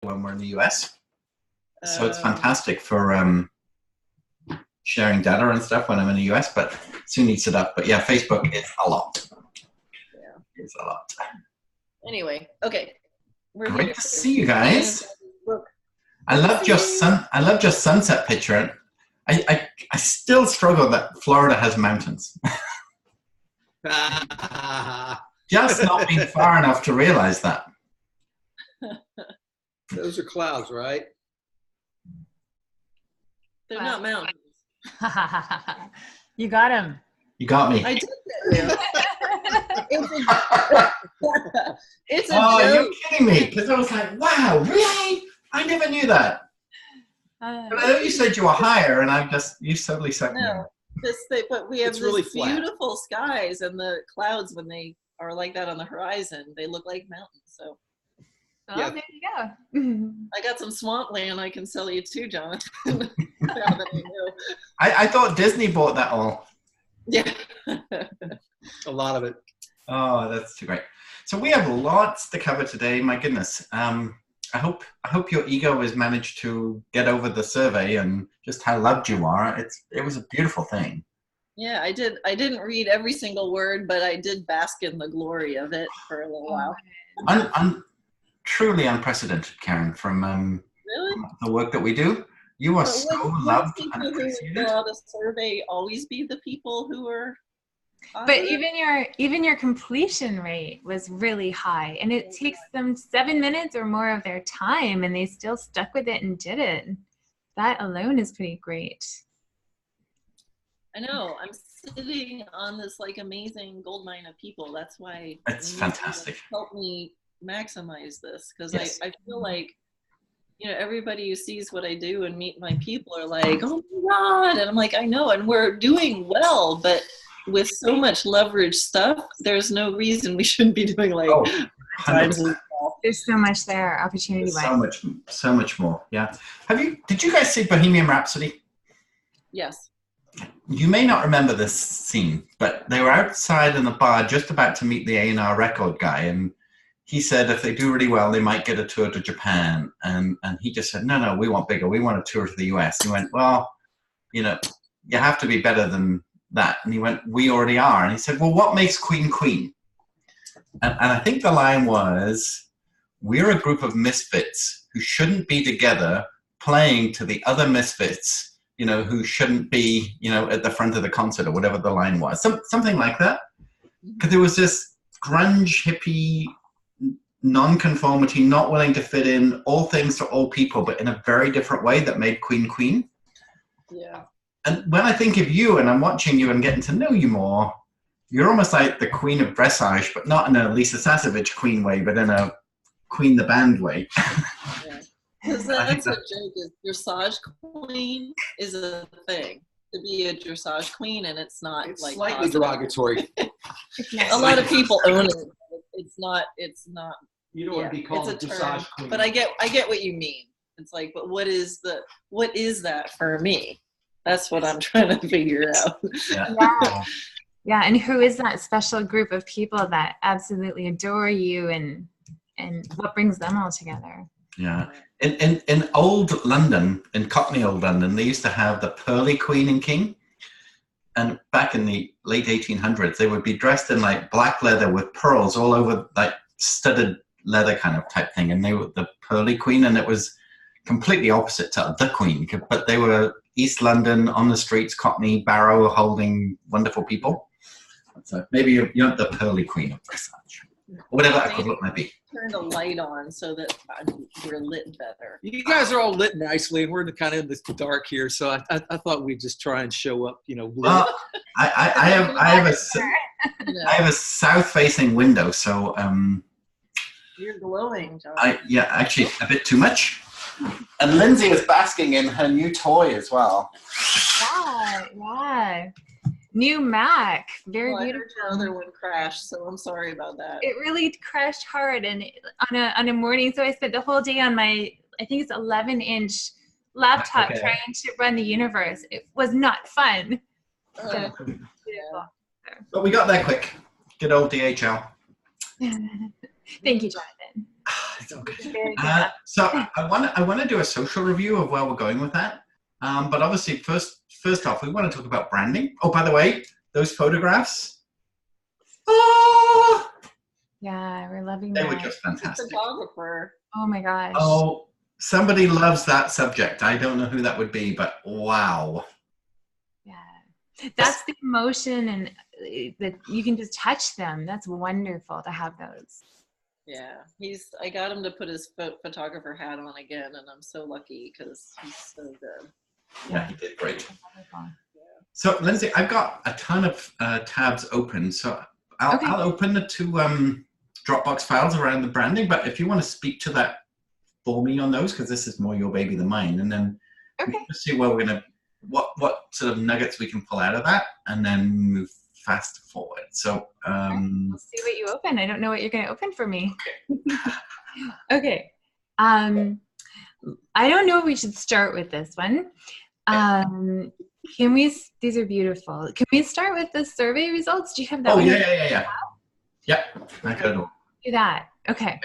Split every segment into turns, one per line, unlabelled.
when we're in the US. So it's fantastic for sharing data and stuff when I'm in the US, but soon eats it up. But yeah, Facebook is a lot.
Yeah.
It's a lot.
Anyway, okay. We're
Great
here.
to see you guys.
Look.
I love your sunset picture. I still struggle that Florida has mountains. Just not been far enough to realize that.
Those are clouds, right?
They're not mountains.
You got him.
You got me.
I did get you. It's a
Oh,
joke.
you're kidding me. Because I was like, wow, really? I never knew that. But I know you said you were higher, and you totally sucked me.
No, but we have
It's really
this
flat.
beautiful skies, and the clouds, when they are like that on the horizon, they look like mountains. So
Oh,
Yeah.
there you go.
I got some swampland I can sell you too, Jonathan. Now that I know.
I thought Disney bought that all.
Yeah.
A lot of it.
Oh, that's too great. So we have lots to cover today. My goodness. I hope your ego has managed to get over the survey and just how loved you are. It was a beautiful thing.
Yeah, I did. I didn't read every single word, but I did bask in the glory of it for a little while.
Truly unprecedented, Karen, from
Really?
the work that we do. You are
But
so
wouldn't
loved
people
and
who
appreciated.
fill out a survey always be the people who are
But
positive?
even your completion rate was really high, and it takes them 7 minutes or more of their time, and they still stuck with it and did it. That alone is pretty great.
I know. I'm sitting on this like amazing gold mine of people. That's why
It's fantastic.
Help me maximize this, because
Yes.
I feel like, you know, everybody who sees what I do and meet my people are like, oh my God. And I'm like, I know, and we're doing well, but with so much leverage stuff, there's no reason we shouldn't be doing like
Oh,
times
100%.
as well.
There's so much there, opportunity wise.
So much more. Yeah. Did you guys see Bohemian Rhapsody?
Yes.
You may not remember this scene, but they were outside in the bar just about to meet the A&R record guy, and he said if they do really well, they might get a tour to Japan. And he just said, no, we want bigger. We want a tour to the US. He went, well, you know, you have to be better than that. And he went, we already are. And he said, well, what makes Queen Queen? And I think the line was, we're a group of misfits who shouldn't be together playing to the other misfits, you know, who shouldn't be, you know, at the front of the concert, or whatever the line was. Something like that. Because there was this grunge, hippie, non-conformity, not willing to fit in, all things to all people, but in a very different way that made Queen Queen.
Yeah.
And when I think of you and I'm watching you and getting to know you more, you're almost like the queen of dressage, but not in a Lisa Sasevich queen way, but in a Queen the Band way.
Yeah. Because that's a joke, is dressage queen is a thing. To be a dressage queen, and it's not
It's
like
slightly
positive.
derogatory.
A lot of people own it. It's not.
You don't want to be called a
it's a
dressage
term,
queen.
but I get what you mean. It's like, but what is that for me? That's what I'm trying to figure out.
Yeah.
Yeah, and who is that special group of people that absolutely adore you, and what brings them all together?
Yeah. In old London, in Cockney old London, they used to have the pearly queen and king. And back in the late 1800s, they would be dressed in like black leather with pearls all over, like studded leather kind of type thing. And they were the pearly queen, and it was completely opposite to the queen. But they were East London, on the streets, Cockney, barrow holding wonderful people. So maybe you're the pearly queen of dressage, or whatever that equivalent might be.
Turn the light on so that we're lit better.
You guys are all lit nicely, and we're kind of in the dark here. So I thought we'd just try and show up, you know. Lit.
Well, I have a south-facing window, so
You're glowing, John.
actually a bit too much. And Lindsay is basking in her new toy as well.
Yeah. New Mac, very
Well, I
beautiful.
heard your other one crashed, so I'm sorry about that.
It really crashed hard, and on a morning, so I spent the whole day on my, I think it's 11-inch laptop
Okay.
trying to run the universe. It was not fun.
Uh,
Beautiful.
But we got there quick. Good old DHL.
Thank you, Jonathan.
It's okay.
Yeah.
So I want to do a social review of where we're going with that. But obviously, first off, we want to talk about branding. Oh, by the way, those photographs. Oh,
Yeah, we're loving
they
that.
were just fantastic.
Photographer.
Oh my gosh.
Oh, somebody loves that subject. I don't know who that would be, but wow.
Yeah. That's the emotion, and that you can just touch them. That's wonderful to have those.
Yeah, I got him to put his photographer hat on again, and I'm so lucky because he's so good.
Yeah, he did great.
Wonderful.
So, Lindsay, I've got a ton of tabs open. So I'll open the two Dropbox files around the branding. But if you want to speak to that for me on those, because this is more your baby than mine, and then we can see where we're gonna what sort of nuggets we can pull out of that, and then move fast forward. So
We'll see what you open. I don't know what you're going to open for me. Okay. I don't know if we should start with this one. These are beautiful. Can we start with the survey results? Do you have that one?
Yeah. Yeah, I got it all.
Do that. Okay.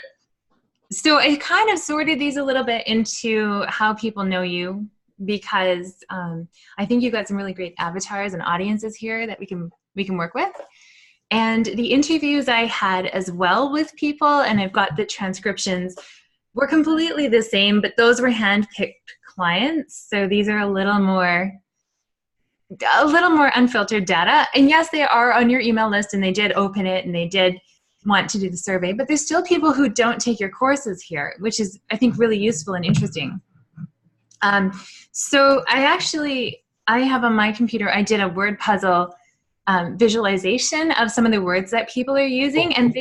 So I kind of sorted these a little bit into how people know you, because I think you've got some really great avatars and audiences here that we can work with. And the interviews I had as well with people, and I've got the transcriptions, were completely the same, but those were hand-picked clients. So these are a little more unfiltered data. And yes, they are on your email list, and they did open it, and they did want to do the survey, but there's still people who don't take your courses here, which is, I think, really useful and interesting. So I have on my computer, I did a word puzzle visualization of some of the words that people are using, and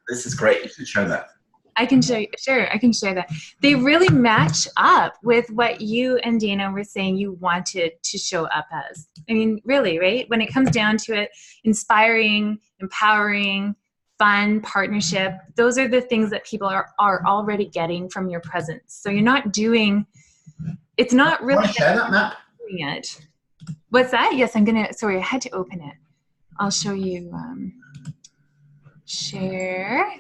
this is great. You should show that.
I can show you. Sure, I can share that. They really match up with what you and Dana were saying you wanted to show up as. I mean, really, right? When it comes down to it, inspiring, empowering, fun, partnership, those are the things that people are already getting from your presence. So you're not doing, it's not really.
Want to share that map?
It. What's that? Yes, sorry, I had to open it. I'll show you, share.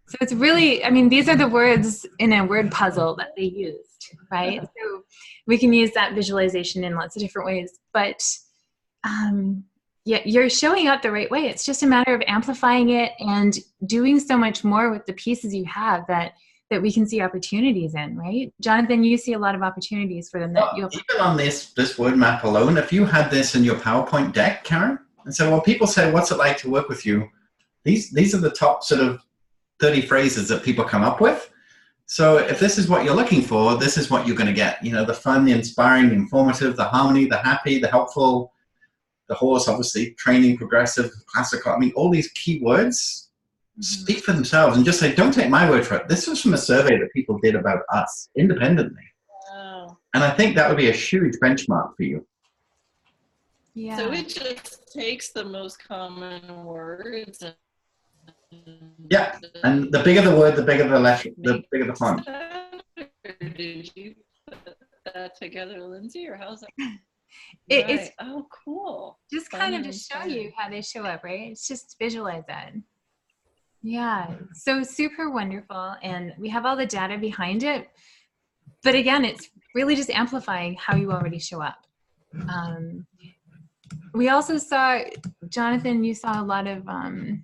So it's really, I mean, these are the words in a word puzzle that they used, right? So we can use that visualization in lots of different ways, but yeah, you're showing up the right way. It's just a matter of amplifying it and doing so much more with the pieces you have that we can see opportunities in, right? Jonathan, you see a lot of opportunities for them.
Even on this word map alone, if you had this in your PowerPoint deck, Karen, and so when people say, what's it like to work with you? These are the top sort of 30 phrases that people come up with. So if this is what you're looking for, this is what you're going to get. You know, the fun, the inspiring, the informative, the harmony, the happy, the helpful, the horse, obviously, training, progressive, classical. I mean, all these key words speak for themselves, and just say, don't take my word for it. This was from a survey that people did about us independently.
Wow.
And I think that would be a huge benchmark for you.
Yeah.
So it just takes the most common words.
Yeah, and the bigger the word, the bigger the letter, the bigger the font.
Did you put that together, Lindsay, or how's that?
It's
oh, cool.
Just kind of to show you how they show up, right? It's just visualize that. Yeah, so super wonderful, and we have all the data behind it. But again, it's really just amplifying how you already show up. We also saw, Jonathan, you saw a lot of, I'm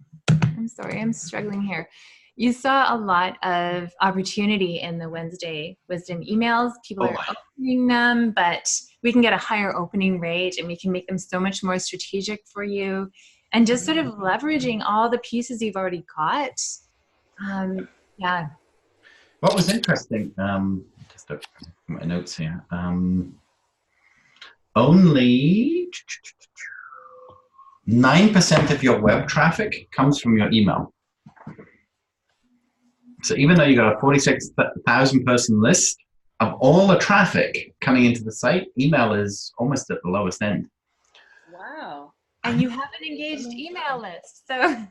sorry, I'm struggling here. You saw a lot of opportunity in the Wednesday Wisdom emails. People are opening them, but we can get a higher opening rate, and we can make them so much more strategic for you. And just sort of leveraging all the pieces you've already got. Yeah.
What was interesting, just look at my notes here, only 9% of your web traffic comes from your email. So even though you got a 46,000 person list, of all the traffic coming into the site, email is almost at the lowest end.
Wow.
And you have an engaged email list. So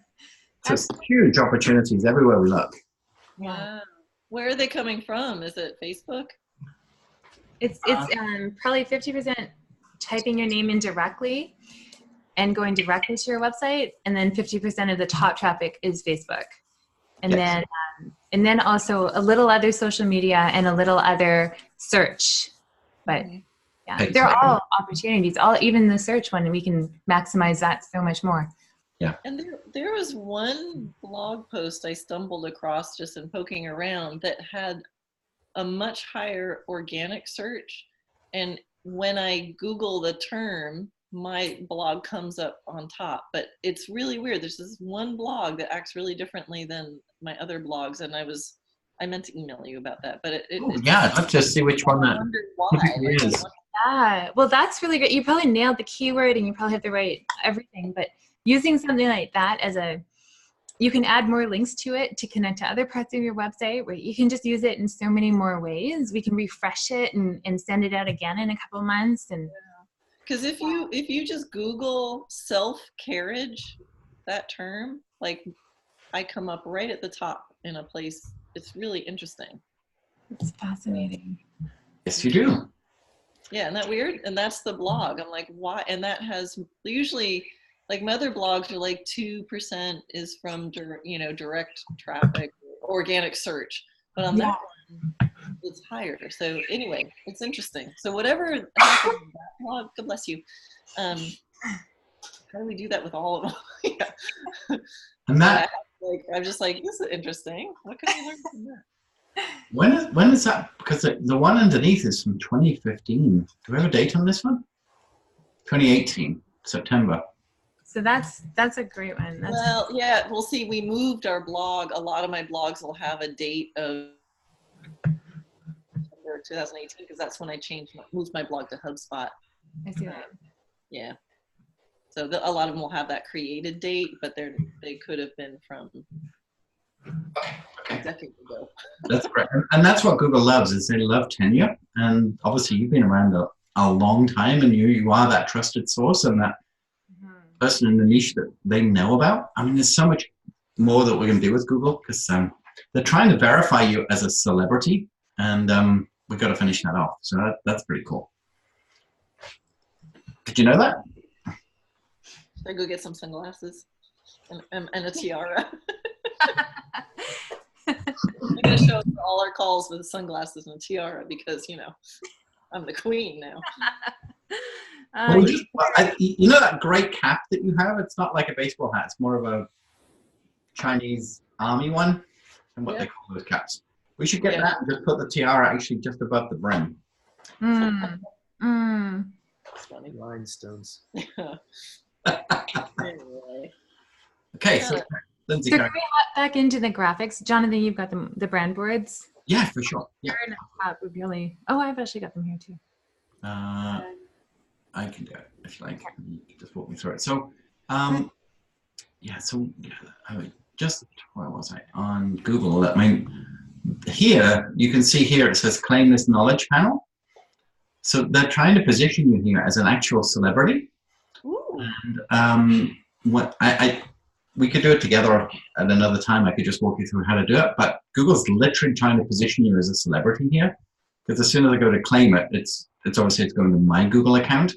it's huge opportunities everywhere we look.
Yeah. Wow. Where are they coming from? Is it Facebook?
It's probably 50% typing your name in directly. and going directly to your website, and then 50% of the top traffic is Facebook. And
Yes.
then also a little other social media and a little other search. But yeah,
Paid
they're
search.
all opportunities. Even the search one, we can maximize that so much more.
Yeah.
And there was one blog post I stumbled across just in poking around that had a much higher organic search. And when I Google the term, my blog comes up on top. But it's really weird. There's this one blog that acts really differently than my other blogs. And I meant to email you about that, but
Yeah, I'd love to see which one that
wondered why.
typically is.
Yeah, well, that's really great. You probably nailed the keyword and you probably have the right everything, but using something like that you can add more links to it to connect to other parts of your website, where you can just use it in so many more ways. We can refresh it and send it out again in a couple of months. And
because if you just Google self-carriage, that term, like I come up right at the top in a place. It's really interesting.
it's fascinating.
Yes, you do.
Yeah, isn't that weird? And that's the blog. I'm like, why? And that has usually, like my other blogs are like 2% is from direct traffic, organic search. But on that one, it's higher. So anyway, it's interesting. So whatever happens in that blog, God bless you. How do we do that with all of them? Yeah.
And that
I'm just like, this is interesting. What can I learn from that?
when is that? Because the one underneath is from 2015. Do we have a date on this one? 2018, September.
So that's a great one.
Well, yeah, we'll see. We moved our blog. A lot of my blogs will have a date of September 2018 because that's when I moved my blog to HubSpot.
I see that.
Yeah. So a lot of them will have that created date, but they could have been from a decade ago.
That's great. And that's what Google loves, is they love tenure. And obviously you've been around a long time, and you are that trusted source and that person in the niche that they know about. I mean, there's so much more that we can do with Google, because they're trying to verify you as a celebrity, and we've got to finish that off. So that's pretty cool. Did you know that?
Should I go get some sunglasses and a tiara? I'm going to show up for all our calls with sunglasses and a tiara because, I'm the queen now.
You know that great cap that you have? It's not like a baseball hat. It's more of a Chinese army one, and what they call those caps. We should get that and just put the tiara actually just above the brim.
That's funny.
Rhinestones.
Anyway.
Okay, so Lindsay,
So can we hop back into the graphics? Jonathan, you've got the brand boards.
yeah, for sure. Yeah.
Would really. Oh, I've actually got them here too.
I can do it if you like. You can just walk me through it. So, where was I? On Google. Here, you can see here it says claim this knowledge panel. So they're trying to position you here as an actual celebrity.
Ooh.
And we could do it together at another time. I could just walk you through how to do it. But Google's literally trying to position you as a celebrity here, because as soon as I go to claim it, it's obviously it's going to my Google account,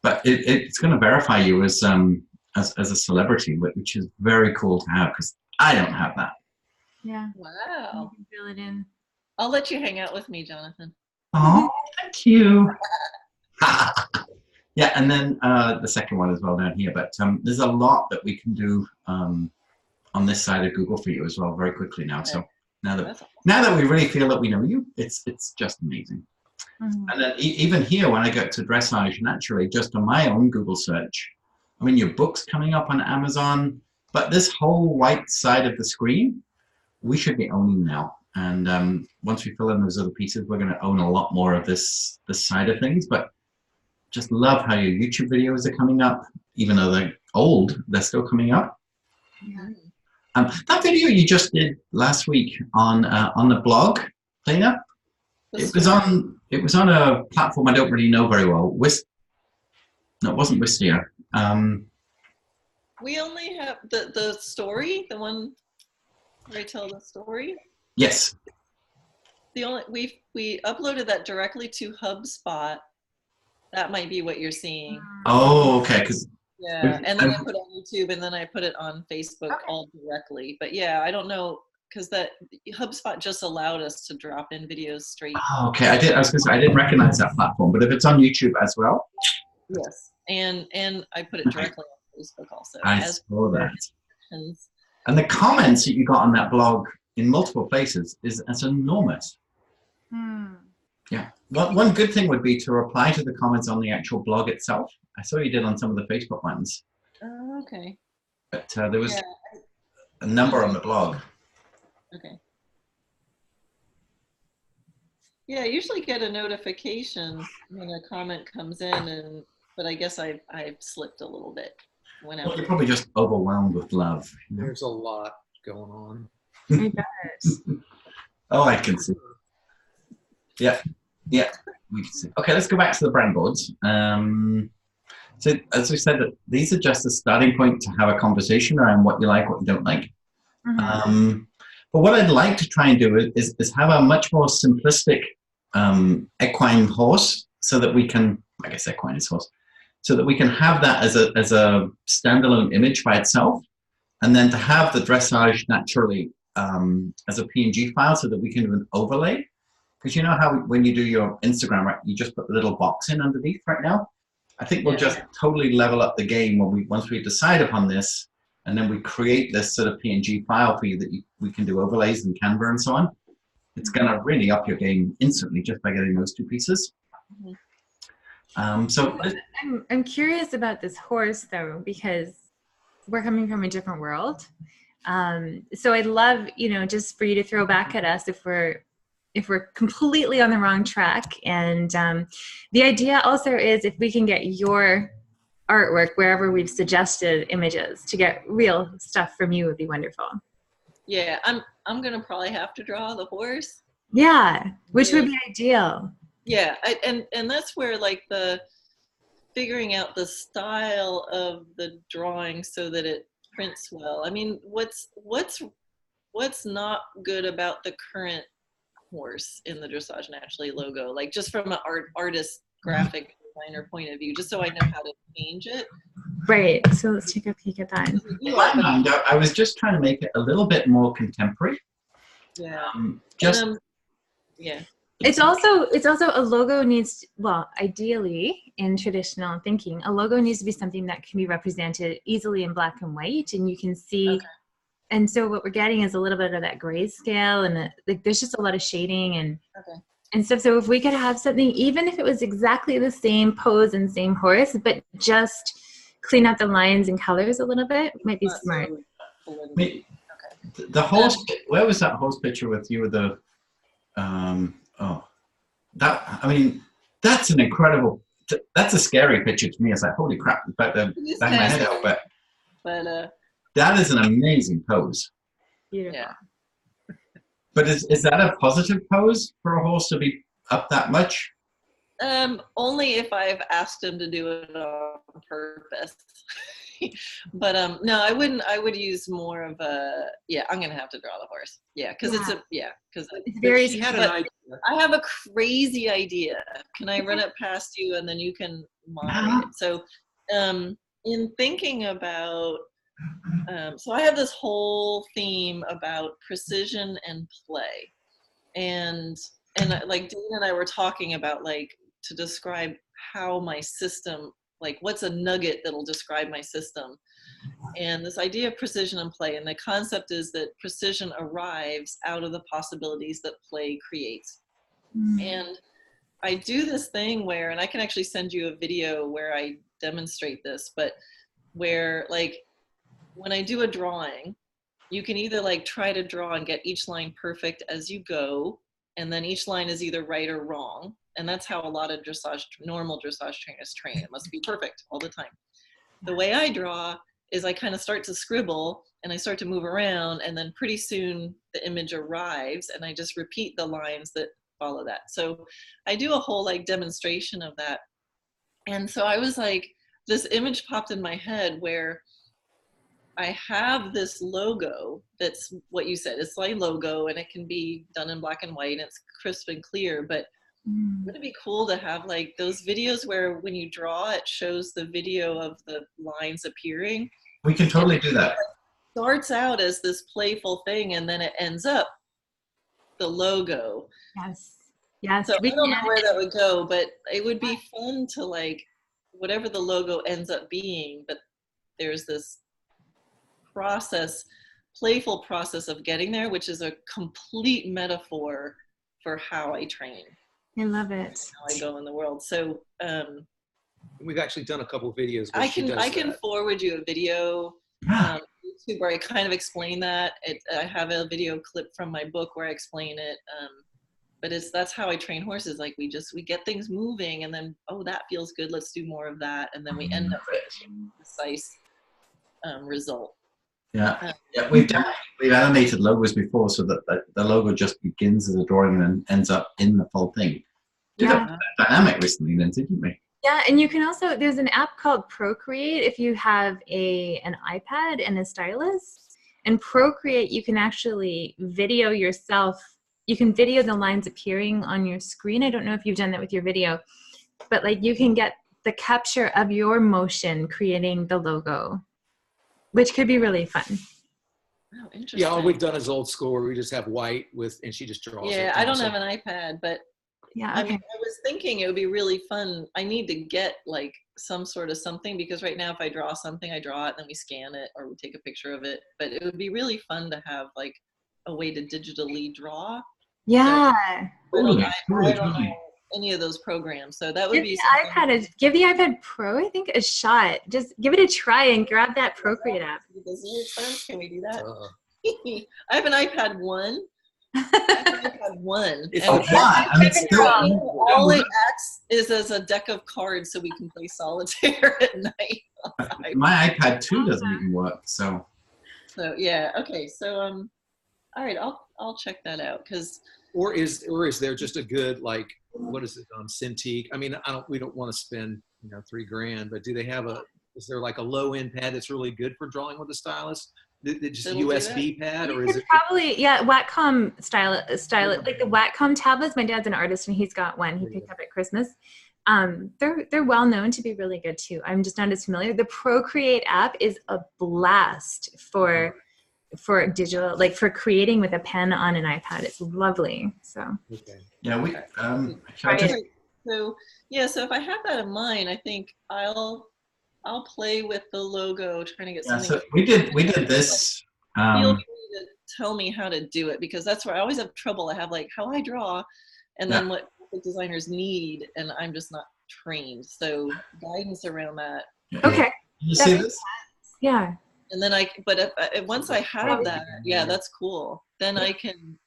but it's going to verify you as a celebrity, which is very cool to have, because I don't have that.
Yeah.
Wow.
You can fill it in.
I'll let you hang out with me, Jonathan.
Oh, thank you. Yeah, and then the second one as well down here. But there's a lot that we can do on this side of Google for you as well very quickly now. So now that we really feel that we know you, it's just amazing. Mm-hmm. And then even here, when I go to Dressage, naturally, just on my own Google search, I mean, your book's coming up on Amazon, but this whole white side of the screen, we should be owning now. And once we fill in those other pieces, we're going to own a lot more of this side of things. But just love how your YouTube videos are coming up, even though they're old, they're still coming up. Yeah. That video you just did last week on the blog, Dana, it was on a platform I don't really know very well. No, it wasn't Wistia.
We only have the story, the one where I tell the story.
Yes.
We uploaded that directly to HubSpot. That might be what you're seeing.
Oh, okay. Because
Yeah, and then I put it on YouTube, and then I put it on Facebook all directly. But yeah, I don't know, because that HubSpot just allowed us to drop in videos straight.
Oh, okay, I was gonna say I didn't recognize that platform, but if it's on YouTube as well.
Yes, and I put it directly on Facebook also.
I saw that.
And
the comments that you got on that blog in multiple places is enormous. Yeah. Well, one good thing would be to reply to the comments on the actual blog itself. I saw you did on some of the Facebook ones.
Oh, okay.
But there was a number on the blog.
Okay. Yeah, I usually get a notification when a comment comes in, but I guess I've slipped a little bit.
Well, you're probably just overwhelmed with love.
There's a lot going on.
I bet.
Oh, I can see. Yeah, yeah, we can see. Okay, let's go back to the brand boards. So, as we said, these are just a starting point to have a conversation around what you like, what you don't like. But what I'd like to try and do is have a much more simplistic equine horse, so that we can, I guess equine is horse, so that we can have that as a standalone image by itself, and then to have the dressage naturally as a PNG file, so that we can do an overlay. Because you know how when you do your Instagram, right, you just put the little box in underneath right now? I think we'll just totally level up the game when once we decide upon this, and then we create this sort of PNG file for you that we can do overlays in Canva and so on. It's going to really up your game instantly just by getting those two pieces. So
I'm curious about this horse though, because we're coming from a different world. So I'd love, just for you to throw back at us if we're completely on the wrong track. And the idea also is if we can get your artwork wherever we've suggested images, to get real stuff from you would be wonderful.
Yeah, I'm gonna probably have to draw the horse.
Yeah, which would be ideal.
Yeah, and that's where like the figuring out the style of the drawing so that it prints well. I mean, what's not good about the current horse in the Dressage Naturally logo, like just from an artist graphic designer point of view, just so I know how to change it.
Right, so let's take a peek at that.
In my mind, I was just trying to make it a little bit more contemporary.
Yeah. Yeah.
It's also a logo needs, well, ideally in traditional thinking, a logo needs to be something that can be represented easily in black and white, and you can see. And so what we're getting is a little bit of that grayscale, and there's just a lot of shading and stuff. So if we could have something, even if it was exactly the same pose and same horse, but just clean out the lines and colors a little bit, might be smart.
The horse, where was that horse picture with you with the, that's an incredible, that's a scary picture to me. It's like, holy crap, in fact, bang my head out, but that is an amazing pose.
Yeah.
But is that a positive pose for a horse to be up that much?
Only if I've asked him to do it on purpose. But no, I wouldn't. I would use more of a. Yeah, I'm gonna have to draw the horse. Yeah, because it's very.
She had an idea.
I have a crazy idea. Can I run it past you and then you can moderate it? So, in thinking about. So I have this whole theme about precision and play, and like Dean and I were talking about, like, to describe how my system, like what's a nugget that'll describe my system, and this idea of precision and play, and the concept is that precision arrives out of the possibilities that play creates. And I do this thing where, and I can actually send you a video where I demonstrate this, but where, like, when I do a drawing, you can either like try to draw and get each line perfect as you go, and then each line is either right or wrong. And that's how a lot of normal dressage trainers train. It must be perfect all the time. The way I draw is I kind of start to scribble and I start to move around, and then pretty soon the image arrives and I just repeat the lines that follow that. So I do a whole like demonstration of that. And so I was like, this image popped in my head where I have this logo that's what you said. It's like logo, and it can be done in black and white, and it's crisp and clear. But Would it be cool to have like those videos where when you draw, it shows the video of the lines appearing?
We can totally do that.
Starts out as this playful thing and then it ends up the logo.
Yes. Yes.
So I don't know where that would go, but it would be fun to like whatever the logo ends up being, but there's this process, playful process of getting there, which is a complete metaphor for how I train.
I love it.
How I go in the world. So
we've actually done a couple of videos.
I can forward you a video YouTube where I kind of explain that. I have a video clip from my book where I explain it. But that's how I train horses. Like we get things moving and then, oh, that feels good. Let's do more of that. And then we end up with a precise result.
Yeah, we've animated logos before, so that the logo just begins as a drawing and ends up in the full thing. Did a dynamic recently, then, didn't we?
Yeah, and you can also, there's an app called Procreate if you have an iPad and a stylus. And Procreate, you can actually video yourself. You can video the lines appearing on your screen. I don't know if you've done that with your video, but like you can get the capture of your motion creating the logo, which could be really fun.
Oh, interesting.
Yeah, all we've done is old school where we just have white and she just draws it.
Yeah, I don't have an iPad, but
yeah,
I mean, I was thinking it would be really fun. I need to get like some sort of something because right now if I draw something, I draw it, then we scan it or we take a picture of it. But it would be really fun to have like a way to digitally draw.
Yeah.
So, I don't know any of those programs, so that would be something.
Give the iPad Pro, I think, a shot. Just give it a try and grab that Procreate app.
Can we do that? I have an iPad 1. All it acts is as a deck of cards so we can play solitaire at night.
My iPad 2 doesn't even work, so
yeah, okay, so all right, I'll check that out because
or is there just a good, like, what is it on Cintiq? I mean, we don't want to spend $3,000, but do they have is there like a low end pad that's really good for drawing with a stylus? Just a USB pad, or is it
probably Wacom style like the Wacom tablets? My dad's an artist and he's got one he picked up at Christmas. They're well known to be really good too. I'm just not as familiar. The Procreate app is a blast for digital, like for creating with a pen on an iPad. It's lovely. So
yeah, we
so if I have that in mind, I think I'll play with the logo, trying to get something.
So we did this.
Feel free to tell me how to do it because that's where I always have trouble. I have like how I draw, and then what designers need, and I'm just not trained. So guidance around that.
Okay.
You see this?
Yeah.
And then once I have that, that's cool. Then I can.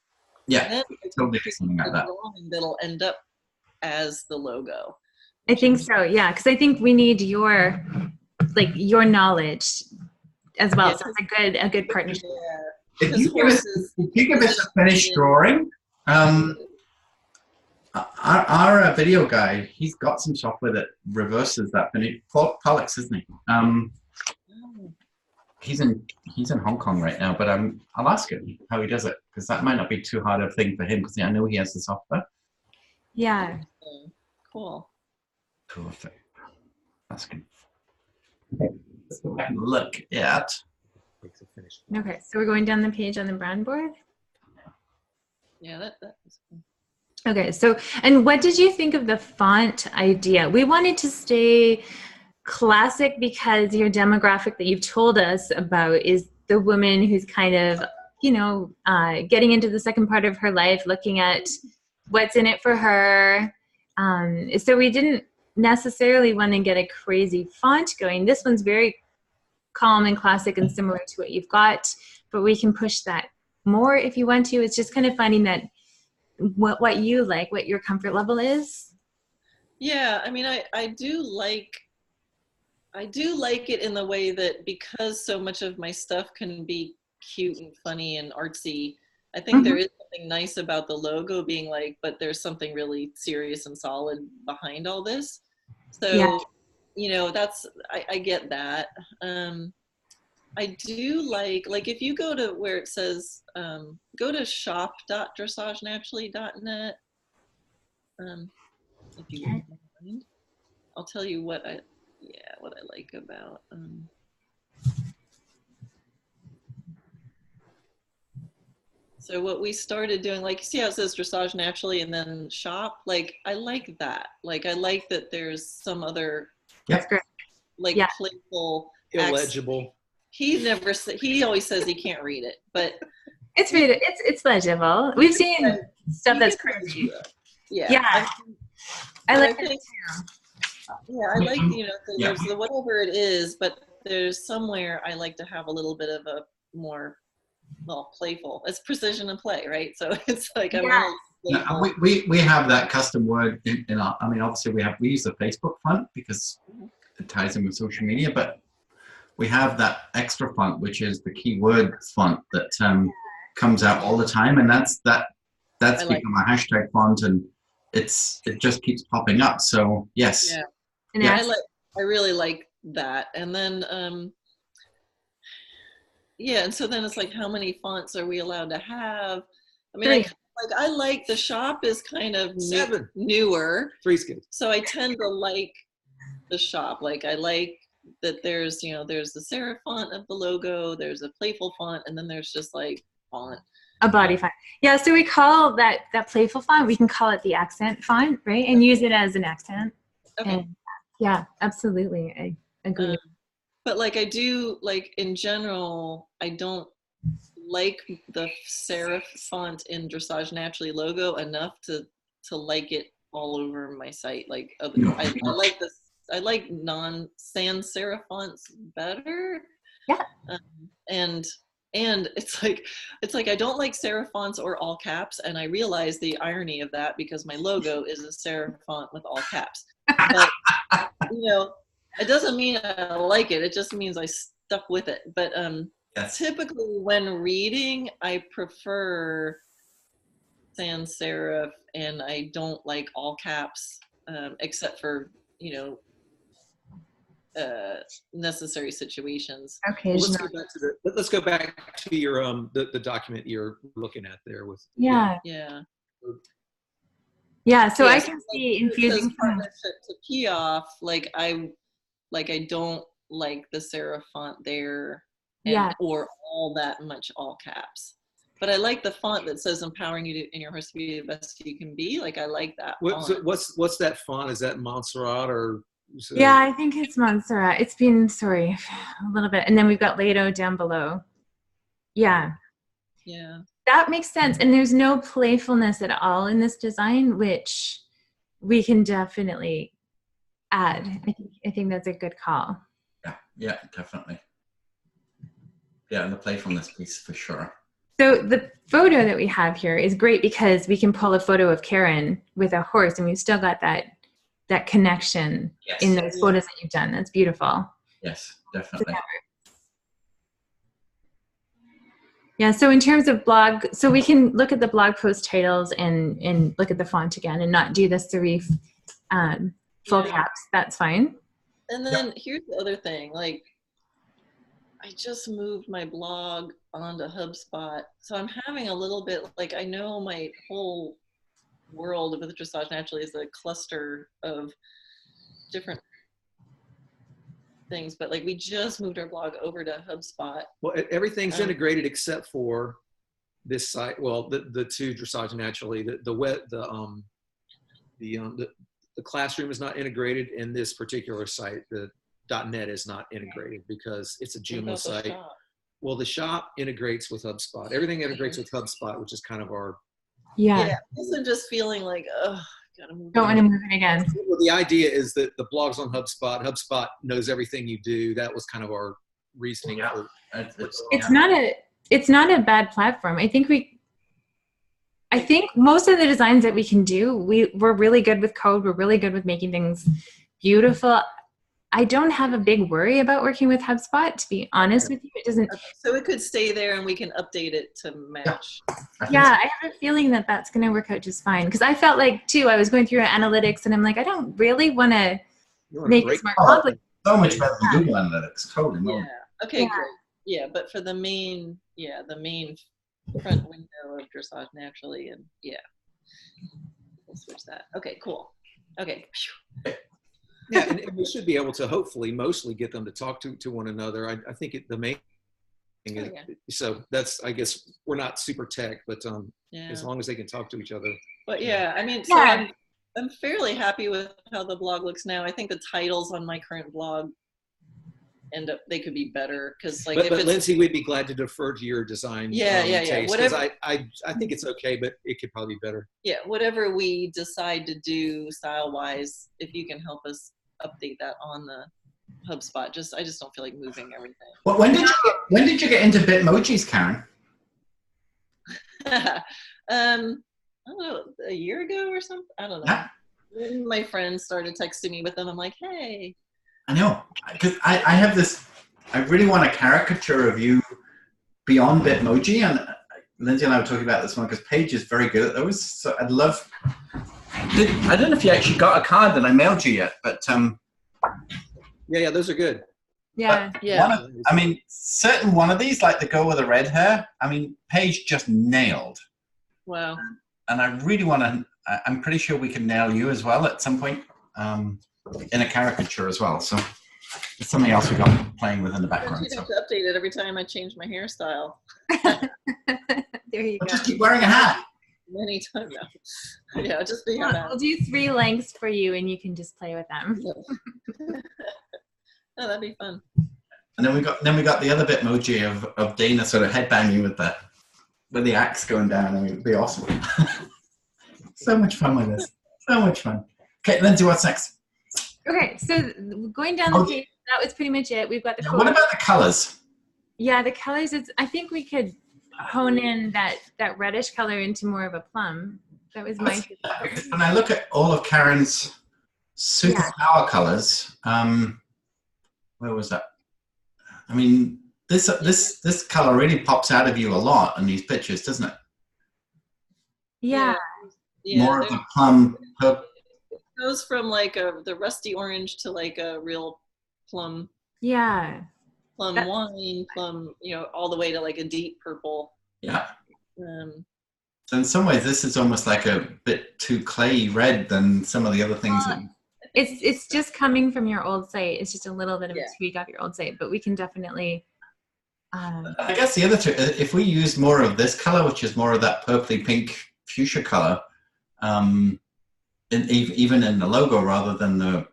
Yeah.
Then
totally something like that.
That'll end up as the logo.
I think so, yeah, because I think we need your knowledge as well.
Yeah,
so it's a good partnership.
Yeah.
If you give us a finished drawing, our video guy, he's got some software that reverses that finish. Pollux, isn't he? He's in Hong Kong right now, but I'll ask him how he does it because that might not be too hard a thing for him because I know he has the software.
Yeah.
Cool.
Perfect. That's good. Okay, let's go back and look at.
Okay, so we're going down the page on the brown board.
Yeah, that was cool.
Okay, so and what did you think of the font idea? We wanted to stay classic because your demographic that you've told us about is the woman who's kind of, getting into the second part of her life, looking at what's in it for her. So we didn't necessarily want to get a crazy font going. This one's very calm and classic and similar to what you've got, but we can push that more if you want to. It's just kind of finding that what you like, what your comfort level is.
Yeah, I mean, I do like it in the way that because so much of my stuff can be cute and funny and artsy, I think there is something nice about the logo being like, but there's something really serious and solid behind all this. So, that's, I get that. I do like if you go to where it says, go to shop.dressagenaturally.net, if you don't mind. I'll tell you what I like about. So what we started doing, like, you see how it says Dressage Naturally and then shop? Like, I like that. Like, I like that there's some other,
Yep.
like,
Yeah.
playful,
Illegible.
He always says he can't read it, but
it's legible. We've seen stuff that's crazy.
Yeah.
I like it
think,
too.
Yeah, I like, there's the whatever it is, but there's somewhere I like to have a little bit of a more, well, playful. It's precision and play, right? So it's like
we have that custom word in our. I mean, obviously we use the Facebook font because it ties in with social media, but we have that extra font, which is the keyword font that comes out all the time, and that's become a hashtag font, and it just keeps popping up. So yes,
yeah. I really like that, and then and so then it's like, how many fonts are we allowed to have? I mean, I like the shop is kind of newer.
3's good.
So I tend to like the shop. Like, I like that there's there's the serif font of the logo, there's a playful font, and then there's just like font.
A body font. Yeah, so we call that playful font, we can call it the accent font, right? And use it as an accent.
Okay.
And yeah, absolutely. I agree.
But like, I do, like, in general, I don't like the serif font in Dressage Naturally logo enough to like it all over my site. Like, I like non-sans serif fonts better.
Yeah.
And it's like I don't like serif fonts or all caps, and I realize the irony of that because my logo is a serif font with all caps. But it doesn't mean I like it. It just means I stuck with it. But typically when reading, I prefer sans serif, and I don't like all caps, except for necessary situations.
Okay.
Well, let's go back to your the document you're looking at there with.
Yeah. So I can see infusing
partnership to key off. Like, I don't like the serif font there, or all that much all caps. But I like the font that says empowering you in your horse to be the best you can be. Like, I like that.
What's that font? Is that Montserrat or?
Yeah, I think it's Montserrat. It's been, a little bit. And then we've got Lado down below. Yeah.
Yeah.
That makes sense. And there's no playfulness at all in this design, which we can definitely add. I think that's a good call.
Yeah, definitely. Yeah, and the playfulness piece for sure.
So the photo that we have here is great because we can pull a photo of Karen with a horse, and we've still got that connection in those photos that you've done. That's beautiful.
Yes, definitely.
Yeah, so in terms of blog, so we can look at the blog post titles and look at the font again and not do the serif full caps. That's fine.
And then here's the other thing. Like, I just moved my blog onto HubSpot. So I'm having a little bit, like, I know my whole world with Dressage Naturally is a cluster of different things, but like, we just moved our blog over to HubSpot.
Well, everything's integrated except for this site. Well, the two Dressage Naturally, the classroom is not integrated, in this particular site. The .net is not integrated because it's a Joomla site. Well, the shop integrates with HubSpot. Everything integrates with HubSpot, which is kind of our.
Yeah. I'm just feeling like,
don't want to move it again.
Well, the idea is that the blog's on HubSpot. HubSpot knows everything you do. That was kind of our reasoning.
It's not a bad platform. I think most of the designs that we can do, we're really good with code. We're really good with making things beautiful. I don't have a big worry about working with HubSpot, to be honest with you. It doesn't.
So it could stay there and we can update it to match.
Yeah, I have a feeling that that's going to work out just fine. Because I felt like, too, I was going through analytics and I'm like, I don't really want to make this more complicated.
So much better than Google Analytics, totally.
Yeah. Okay, great. Yeah, but for the main front window of Dressage Naturally, and switch that. Okay, cool. Okay.
Yeah, and we should be able to hopefully mostly get them to talk to one another. I think the main thing is, so that's, I guess we're not super tech, but as long as they can talk to each other.
But yeah, I mean, so I'm fairly happy with how the blog looks now. I think the titles on my current blog they could be better, because like,
but Lindsay, we'd be glad to defer to your design taste, because I think it's okay, but it could probably be better.
Yeah, whatever we decide to do style wise, if you can help us update that on the HubSpot. I just don't feel like moving everything.
Well, when did you get into Bitmojis, Karen?
I don't know, a year ago or something. I don't know.
Yeah.
When my friends started texting me with them, I'm like, hey.
I know, because I have this, I really want a caricature of you beyond Bitmoji, and Lindsay and I were talking about this one because Paige is very good at those, so I'd love, I don't know if you actually got a card that I mailed you yet, but
yeah, those are good.
Yeah.
I mean, certain one of these, like the girl with the red hair, I mean, Paige just nailed.
Wow.
And I really want to, I'm pretty sure we can nail you as well at some point. In a caricature as well, so it's something else we got playing with in the background.
You'd have to update it every time I change my hairstyle.
There you go.
Just keep wearing a hat.
Many times now. Yeah, just be
We'll do 3 lengths for you, and you can just play with them.
Oh, that'd be fun.
And then we got the other Bitmoji of Dana sort of headbanging with the axe going down. I mean, it'd be awesome. So much fun with this. So much fun. Okay, Lindsay, what's next?
Okay, so going down the page, that was pretty much it. We've got the
what about the colors?
Yeah, the colors, I think we could hone in that reddish color into more of a plum. That was my
because when I look at all of Karen's superpower colors, where was that? I mean, this color really pops out of you a lot in these pictures, doesn't it?
Yeah.
More of a plum purple.
It goes from like the rusty orange to like a real plum.
Yeah.
Plum wine, plum, all the way to like a deep purple.
Yeah. So in some ways, this is almost like a bit too clayey red than some of the other things.
It's just coming from your old site. It's just a little bit of a tweak off your old site, but we can definitely.
I guess the other two, if we use more of this color, which is more of that purpley pink fuchsia color, even in the logo rather than the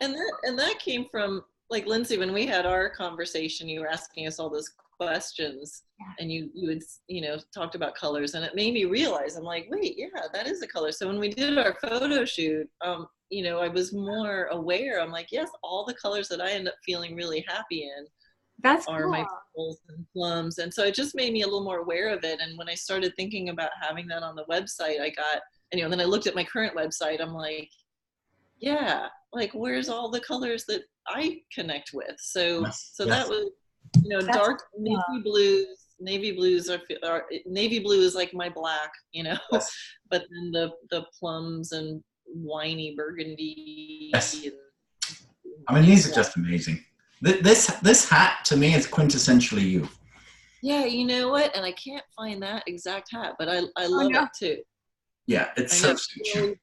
and
that came from, like, Lindsay, when we had our conversation, you were asking us all those questions, and you had talked about colors, and it made me realize, I'm like, wait, yeah, that is a color. So when we did our photo shoot, I was more aware. I'm like, yes, all the colors that I end up feeling really happy in are my purples and plums. And so it just made me a little more aware of it. And when I started thinking about having that on the website, I got, and then I looked at my current website, I'm like, yeah, like, where's all the colors that I connect with? So that was, dark navy blues. Navy blues are navy blue is like my black, but then the plums and winey burgundy.
Yes. I mean, these are just amazing. This hat to me is quintessentially you.
Yeah, you know what? And I can't find that exact hat, but I love it too.
Yeah, it's so suits you.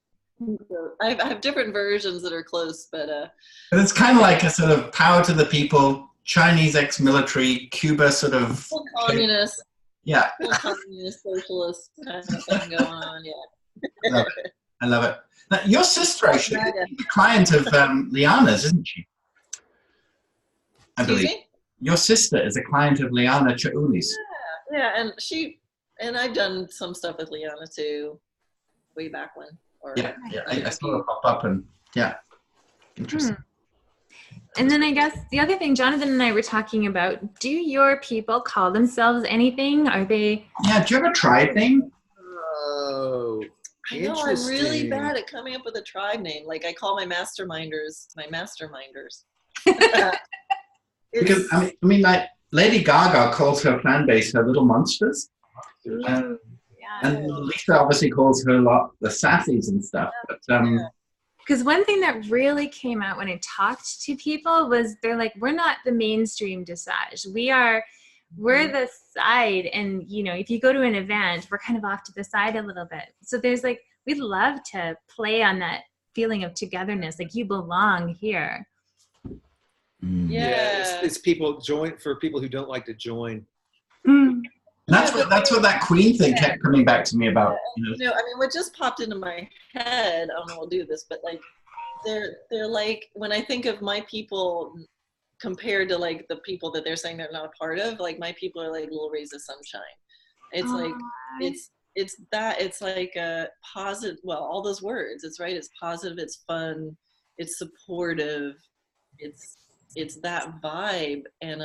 I have different versions that are close, but
it's kind of like a sort of power to the people, Chinese ex-military, Cuba sort of
full communist.
Yeah.
Full communist, socialist kind of thing going on. Yeah.
I love it. Now, your sister actually is a client of Liana's, isn't she? I believe. Your sister is a client of Liana Chauli's.
Yeah, and I've done some stuff with Liana too, way back when.
I saw her pop up, and interesting.
And then I guess the other thing Jonathan and I were talking about, do your people call themselves anything? Are they?
Yeah, do you have a tribe name?
Oh,
I know I'm really bad at coming up with a tribe name. Like, I call my masterminders.
Because I mean, like Lady Gaga calls her fan base her little monsters, and Lisa obviously calls her lot the sassies and stuff. But
because one thing that really came out when I talked to people was they're like, we're not the mainstream Dressage. We are we're the side, and you know, if you go to an event, we're kind of off to the side a little bit. So there's like, we'd love to play on that feeling of togetherness, like you belong here.
Yeah.
It's people for people who don't like to join.
That's what that Queen thing kept coming back to me about. You know?
I mean, what just popped into my head, I don't know we'll do this, but like they're like, when I think of my people compared to like the people that they're saying they're not a part of, like my people are like little rays of sunshine. It's like it's like a positive, well, all those words, it's right, it's positive, it's fun, it's supportive, it's that vibe. And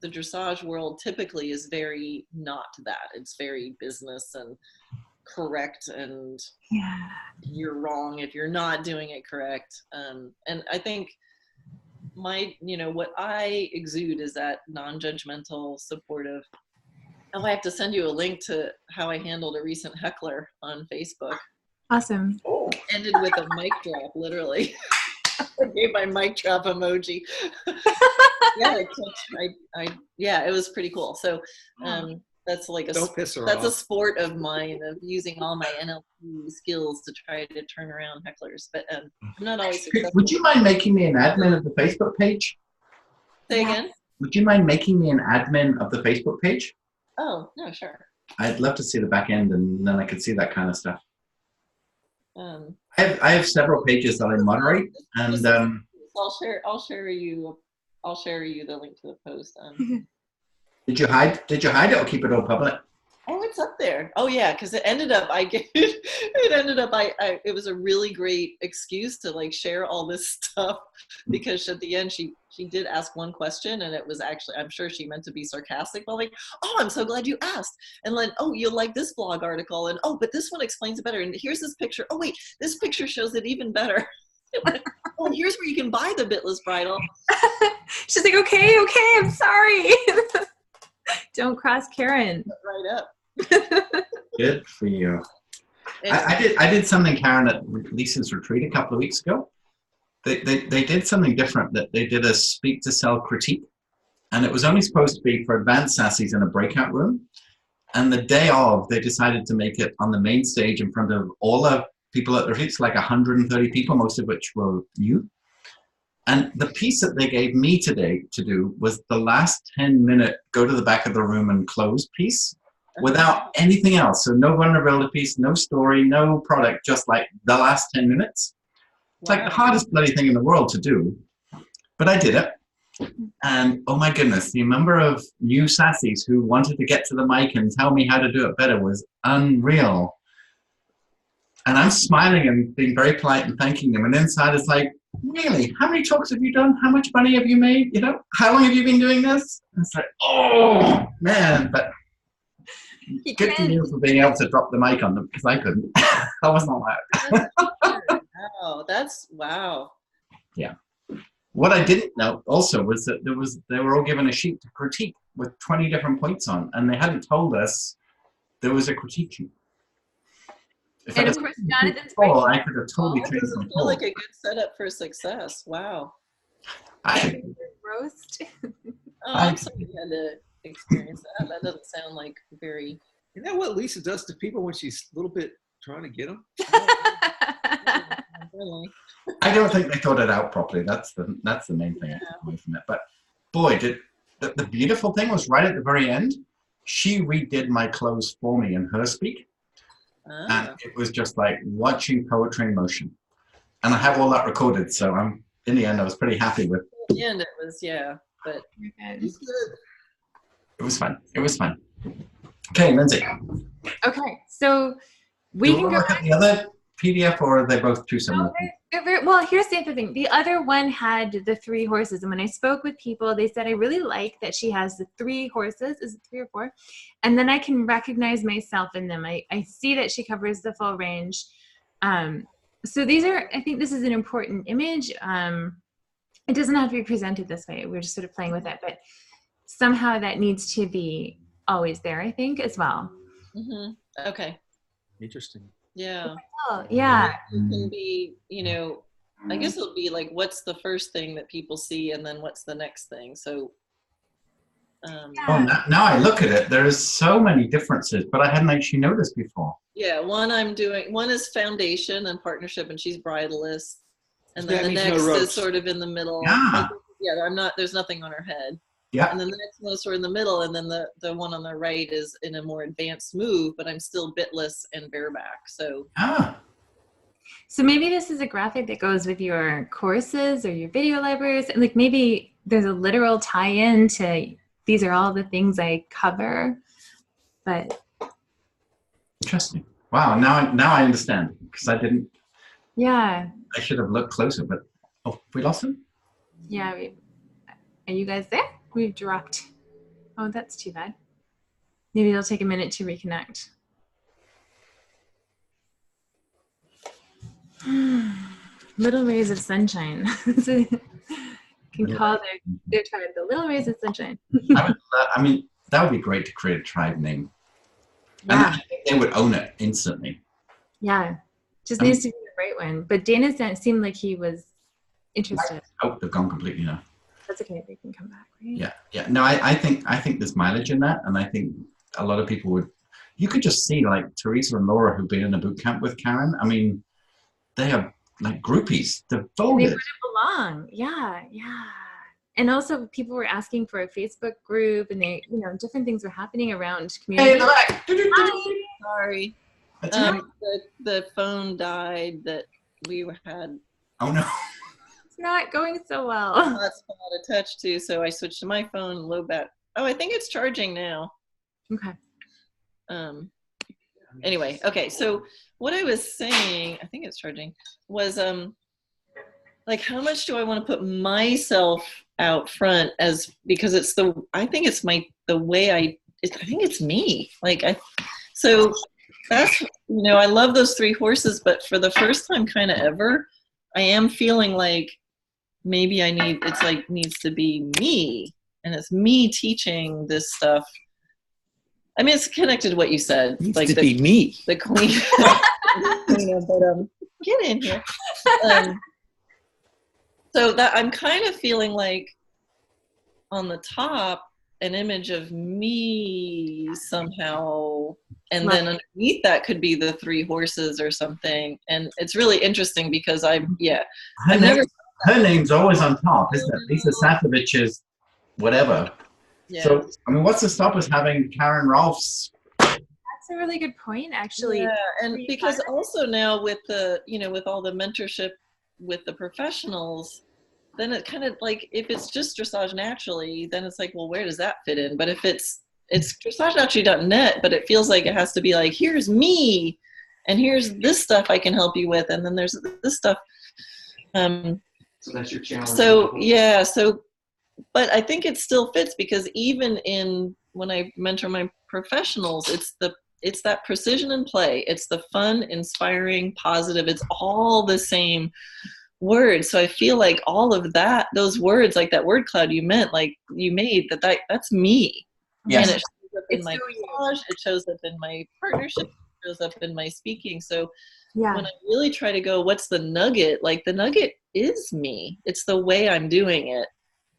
the dressage world typically is very not that. It's very business and correct, and you're wrong if you're not doing it correct. And I think what I exude is that non-judgmental, supportive. Oh, I have to send you a link to how I handled a recent heckler on Facebook.
Awesome.
Ended with a mic drop, literally. I gave my mic drop emoji. It was pretty cool. So that's like a sport of mine, of using all my NLP skills to try to turn around hecklers. But I'm not always successful.
Would you mind making me an admin of the Facebook page?
Say again?
Would you mind making me an admin of the Facebook page?
Oh, no, sure.
I'd love to see the back end, and then I could see that kind of stuff. I have several pages that I moderate, and
I'll share you the link to the post.
Did you hide it or keep it all public?
Oh, it's up there. Oh yeah, because it ended up it was a really great excuse to like share all this stuff, because at the end she did ask one question, and it was actually, I'm sure she meant to be sarcastic, but like, oh, I'm so glad you asked, and then, oh, you'll like this blog article, and oh, but this one explains it better, and here's this picture, oh wait, this picture shows it even better. Oh, here's where you can buy the bitless bridle.
She's like, okay, I'm sorry. Don't cross Karen.
Right up.
Good for you. I did something, Karen, at Lisa's retreat a couple of weeks ago. They did something different. That they did a speak to sell critique, and it was only supposed to be for advanced sassies in a breakout room. And the day of, they decided to make it on the main stage in front of all the people at the retreat, like 130 people, most of which were new. And the piece that they gave me today to do was the last 10-minute go to the back of the room and close piece, without anything else. So no vulnerability piece, no story, no product, just like the last 10 minutes. It's like the hardest bloody thing in the world to do, but I did it. And oh my goodness, the number of new sassies who wanted to get to the mic and tell me how to do it better was unreal. And I'm smiling and being very polite and thanking them. And inside it's like, really? How many talks have you done? How much money have you made? You know, how long have you been doing this? And it's like, oh man, but good for you for being able to drop the mic on them, because I couldn't. I wasn't allowed.
Wow, wow.
Yeah. What I didn't know also was that they were all given a sheet to critique with 20 different points on, and they hadn't told us there was a critique sheet.
And of course, Jonathan's
I could have totally changed my
feel like a good setup for success. Wow.
Roast.
I'm sorry you had to experience that. That doesn't sound like very.
You know what Lisa does to people when she's a little bit trying to get them?
I don't think they thought it out properly. That's the main thing I took away from it. But boy, did the beautiful thing was right at the very end. She redid my clothes for me in her speak. And it was just like watching poetry in motion. And I have all that recorded, so in the end I was pretty happy with.
In the end it was, but
it was fun. It was fun. Okay, Lindsay.
Okay, so we can go
look at the other PDF, or are they both too similar?
Well, here's the other thing. The other one had the 3 horses. And when I spoke with people, they said, I really like that she has the 3 horses. Is it 3 or 4? And then I can recognize myself in them. I see that she covers the full range. So I think this is an important image. It doesn't have to be presented this way. We're just sort of playing with it. But somehow that needs to be always there, I think, as well.
Mm-hmm. Okay.
Interesting.
Yeah.
Oh, yeah.
It can be, I guess it'll be like, what's the first thing that people see, and then what's the next thing? So
Oh, now I look at it, there is so many differences, but I hadn't actually noticed before.
Yeah, one is foundation and partnership, and she's bridalist. And
That
then the
means no
next is
ropes.
sort of in the middle.
Yeah.
Yeah, there's nothing on her head.
Yeah.
And then the next one is sort of in the middle, and then the one on the right is in a more advanced move, but I'm still bitless and bareback. So
So maybe this is a graphic that goes with your courses or your video libraries, and like maybe there's a literal tie-in to these are all the things I cover. But
interesting. Wow. Now I understand, because I didn't.
Yeah.
I should have looked closer, but we lost him.
Yeah. Are you guys there? We've dropped. Oh, that's too bad. Maybe it'll take a minute to reconnect. Little rays of sunshine. Can call their tribe the little rays of sunshine.
I mean, that would be great to create a tribe name. And
Yeah.
I think they would own it instantly.
Yeah. Just needs to be the right one. But Dana seemed like he was interested.
Oh, they've gone completely now.
That's okay. They can come back, right?
Yeah, yeah. No, I think there's mileage in that, and I think a lot of people would. You could just see like Teresa and Laura, who've been in a boot camp with Karen. I mean, they are like groupies, devoted.
They wouldn't belong. Yeah, yeah. And also, people were asking for a Facebook group, and they, different things were happening around community.
Hey,
sorry. The phone died that we had.
Oh no.
It's not going so well.
Hotspot attached to, so I switched to my phone, low bat. Oh, I think it's charging now.
Okay.
Anyway, okay, so what I was saying, I think it's charging, was like how much do I want to put myself out front because it's I think it's me. So that's, I love those three horses, but for the first time kind of ever, I am feeling like maybe needs to be me, and it's me teaching this stuff. I mean, it's connected to what you said.
Needs to be me.
The queen. But get in here. So that I'm kind of feeling like on the top, an image of me somehow, and then underneath that could be the three horses or something. And it's really interesting because
her name's always on top, isn't it? Lisa Satovich's whatever.
Yeah.
So, I mean, what's to stop us having Karen Rolfe's?
That's a really good point, actually.
Yeah, and because also now with with all the mentorship with the professionals, then it kind of like, if it's just dressage naturally, then it's like, well, where does that fit in? But if it's dressagenaturally.net, but it feels like it has to be like, here's me, and here's this stuff I can help you with, and then there's this stuff.
So that's your challenge.
So yeah, but I think it still fits, because even when I mentor my professionals, it's that precision and play. It's the fun, inspiring, positive. It's all the same words. So I feel like all of those words, like that word cloud you made, that's me.
Yes.
And it shows up in my collage, it shows up in my partnership, it shows up in my speaking. So when I really try to go, what's the nugget? Like the nugget is me. It's the way I'm doing it.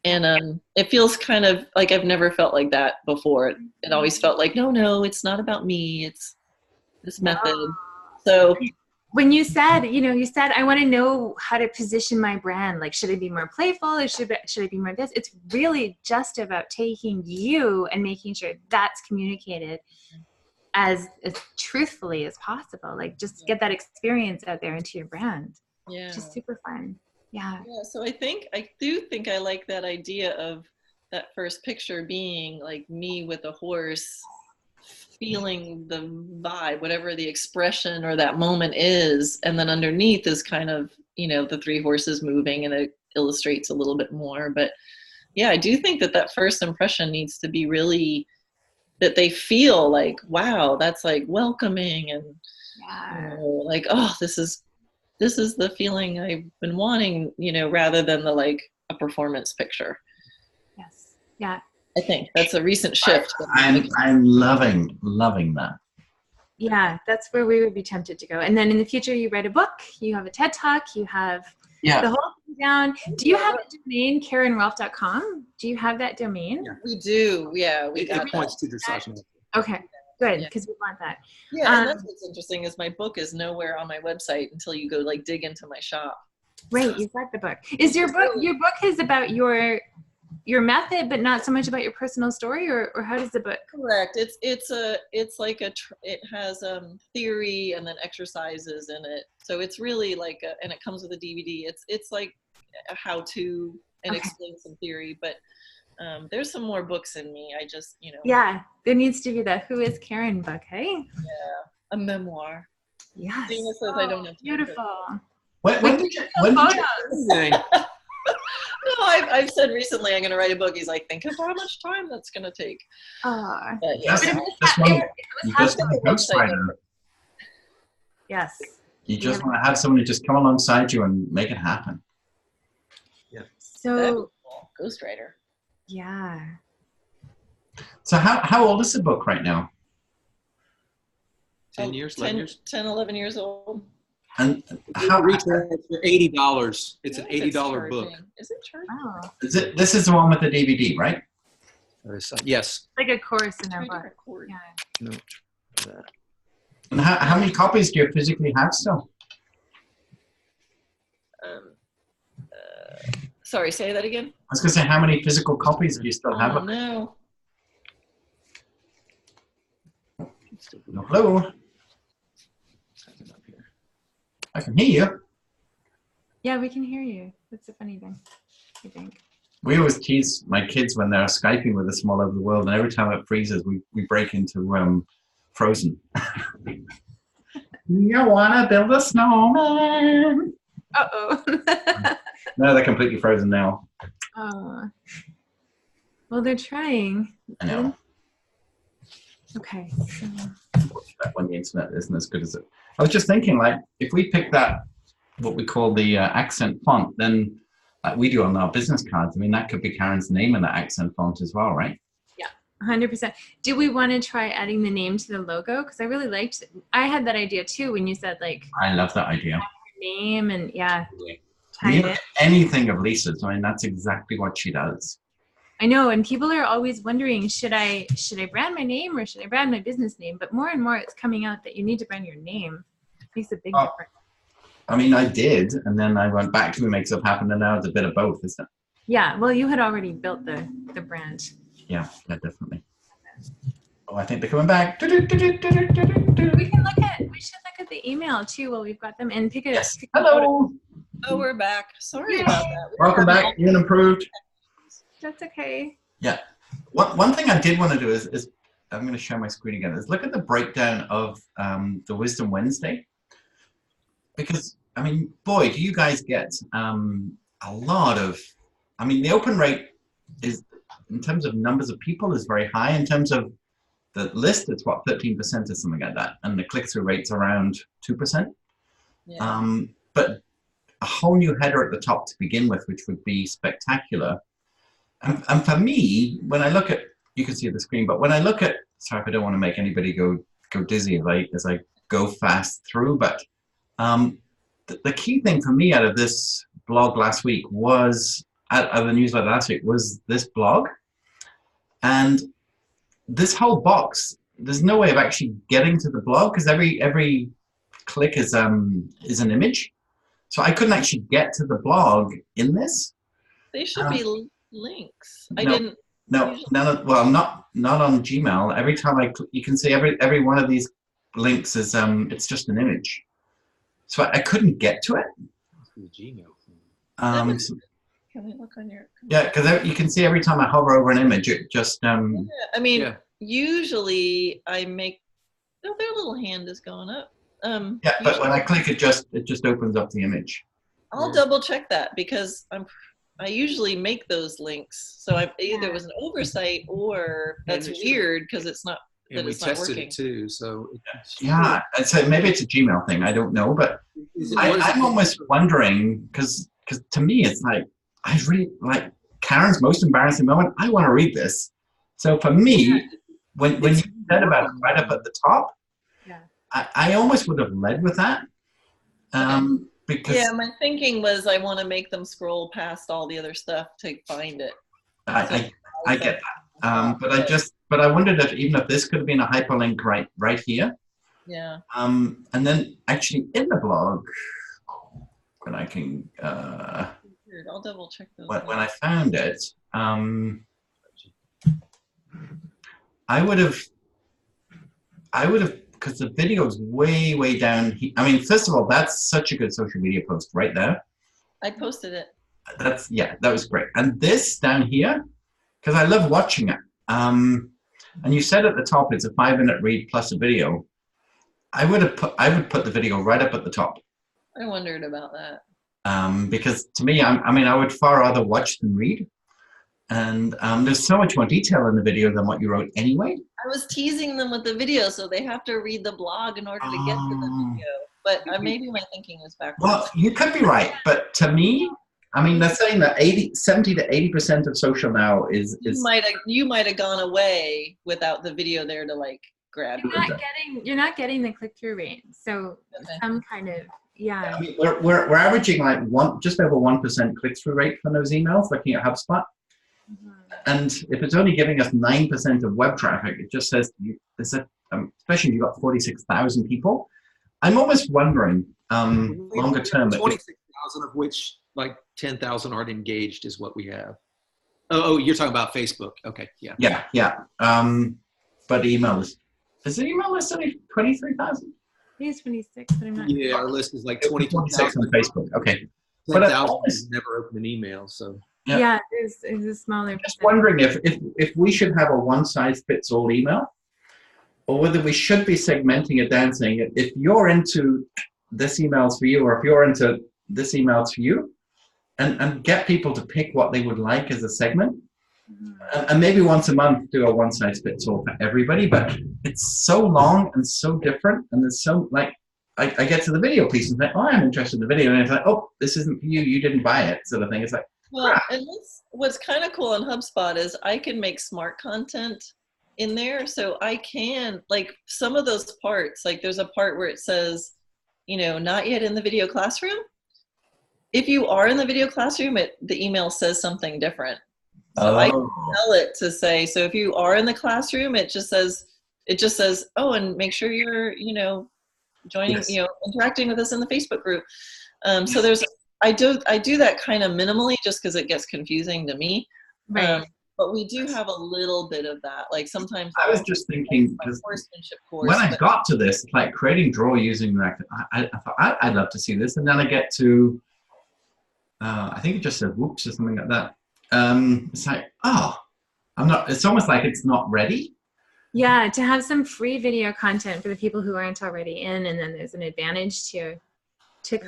And it feels kind of like I've never felt like that before. It always felt like, no, it's not about me. It's this method. So
when you said, I want to know how to position my brand. Like, should I be more playful? Or should I be more this? It's really just about taking you and making sure that's communicated as truthfully as possible. Like, just get that experience out there into your brand.
Yeah.
Which is super fun. Yeah.
So I do think I like that idea of that first picture being like me with a horse, feeling the vibe, whatever the expression or that moment is, and then underneath is kind of, the three horses moving, and it illustrates a little bit more. But yeah, I do think that first impression needs to be really that they feel like, wow, that's like welcoming, and like, oh, this is the feeling I've been wanting, rather than a performance picture.
Yes. Yeah.
I think that's a recent shift.
I'm loving that.
Yeah, that's where we would be tempted to go. And then in the future, you write a book, you have a TED Talk, you have the whole thing down. Do you have a domain, KarenRolph.com? Do you have that domain?
Yeah.
We do. Yeah, we
It
got
points
that.
to Dressage Master.
Okay, good,
Yeah.
because we want that.
Yeah, and that's what's interesting is my book is nowhere on my website until you go like dig into my shop.
Right, you've got the book. Is your book is about your method, but not so much about your personal story, or how does the book?
Correct. It's like it has theory and then exercises in it. So it's really like and it comes with a DVD. It's like a how-to and explain some theory, but there's some more books in me. I just,
Yeah, there needs to be the Who is Karen book, hey?
Yeah, a memoir.
Yes.
Dana says I don't have time
beautiful.
When did you
No, I've said recently I'm going to write a book. He's like, think of how much time that's going to take.
But
Yes, you just want to have someone who just come alongside you and make it happen.
Yeah.
So,
cool. Ghostwriter.
Yeah.
So how old is the book right now?
10 years, 11 years?
10, 11 years old.
And how
retail it for $80. It's an $80 book.
Is it charging?
Oh.
This is the one with the DVD, right?
Yes.
Like a course in a book. Yeah.
No.
And how many copies do you physically have still?
Sorry, say that again.
I was going to say, how many physical copies do you still have?
No.
Hello? I can hear you.
Yeah, we can hear you. That's the funny thing, I think.
We always tease my kids when they're Skyping with us from all over the world, and every time it freezes, we break into Frozen. You want to build a snowman?
Uh-oh.
No, they're completely frozen now.
Oh. Well, they're trying.
I know.
Okay.
When the internet isn't as good as it. I was just thinking, like, if we pick that, what we call the accent font, then like we do on our business cards, I mean, that could be Karen's name in that accent font as well, right?
Yeah, 100%. Do we want to try adding the name to the logo? Because I really liked, I had that idea too when you said like.
I love that idea.
Name and yeah.
Anything of Lisa's, I mean, that's exactly what she does.
I know, and people are always wondering, should I brand my name or should I brand my business name? But more and more it's coming out that you need to brand your name. It makes a big difference. I
mean, I did, and then I went back to Who Makes Up Happen, and now it's a bit of both, isn't it?
Yeah, well, you had already built the brand.
Yeah, definitely. Oh, I think they're coming back.
We should look at the email too while we've got them and pick it.
Yes. Hello.
Oh, we're back. Sorry about that.
Welcome back. You're improved.
That's okay.
Yeah. One thing I did want to do is I'm going to share my screen again. Is look at the breakdown of the Wisdom Wednesday, because I mean, boy, do you guys get a lot of. I mean, the open rate is, in terms of numbers of people, is very high. In terms of the list, it's what 13% or something like that, and the click-through rate's around 2%. Yeah. But a whole new header at the top to begin with, which would be spectacular. And for me, when I look at, you can see the screen, but when I look at, sorry if I don't want to make anybody go dizzy as I go fast through, but the key thing for me out of this blog last week was, out of the newsletter last week, was this blog. And this whole box, there's no way of actually getting to the blog because every click is an image. So I couldn't actually get to the blog in this.
They should be links. I
no,
didn't.
No, well, not on Gmail. Every time you can see every one of these links is it's just an image. So I couldn't get to it.
Gmail.
Can we look on your?
Yeah, because you can see every time I hover over an image, it just.
Yeah, I mean, usually I make. Oh, their little hand is going up.
Yeah, but when I click, it just opens up the image.
I'll double check that because I usually make those links. So either it was an oversight or that's weird because it's not.
And we tested it too, so.
Yeah, I'd say maybe it's a Gmail thing. I don't know, but I'm almost wondering because to me it's like I really like Karen's most embarrassing moment. I want to read this. So for me, when you said about it right up at the top, I almost would have led with that. because
Yeah, my thinking was I want to make them scroll past all the other stuff to find it.
I get that. But I wondered if even if this could have been a hyperlink right here.
Yeah.
And then actually in the blog, when I can,
Weird. I'll double check those.
when I found it, I would have, because the video is way down. I mean, first of all, that's such a good social media post right there.
I posted it.
That was great. And this down here, because I love watching it. And you said at the top, it's a 5-minute read plus a video. I would put the video right up at the top.
I wondered about that.
Because to me, I would far rather watch than read. And there's so much more detail in the video than what you wrote anyway.
I was teasing them with the video, so they have to read the blog in order to get to the video. But maybe my thinking is backwards.
Well, you could be right, but to me, I mean, they're saying that 70 to 80% of social now is.
You might have gone away without the video there to like grab.
You're not getting the click-through rate, so some kind of. Yeah.
I mean, we're averaging like just over 1% click-through rate for those emails, looking at HubSpot.
Mm-hmm.
And if it's only giving us 9% of web traffic, it just says, especially if you've got 46,000 people. I'm almost wondering, longer term.
26,000 of which like 10,000 aren't engaged is what we have. Oh, you're talking about Facebook. Okay, yeah.
Yeah. But email is the email list only 23,000?
I think it's 26, but I'm not.
Yeah, our list is like
26 on Facebook. Okay.
10,000 never open an email, so.
Yeah, it's a smaller.
I'm just wondering if we should have a one-size-fits-all email, or whether we should be segmenting it down, saying if you're into this email's for you, or if you're into this email's for you, and get people to pick what they would like as a segment. Mm-hmm. And maybe once a month do a one-size-fits-all for everybody, but it's so long and so different, and there's so, like, I get to the video piece and think, oh, I'm interested in the video, and it's like, oh, this isn't for you, you didn't buy it, sort of thing. It's like,
well, and what's kind of cool on HubSpot is I can make smart content in there, so I can, like, some of those parts, like there's a part where it says, not yet in the video classroom. If you are in the video classroom, the email says something different. So I can tell it to say, so if you are in the classroom, it just says, oh, and make sure you're, joining,
yes.
Interacting with us in the Facebook group. So I do that kind of minimally just because it gets confusing to me.
Right.
But we do have a little bit of that. Like sometimes
I was just thinking,
horsemanship course,
when I got to this, like creating draw using React, I thought I'd love to see this, and then I get to, I think it just said whoops or something like that. It's like, it's almost like it's not ready.
Yeah, to have some free video content for the people who aren't already in, and then there's an advantage to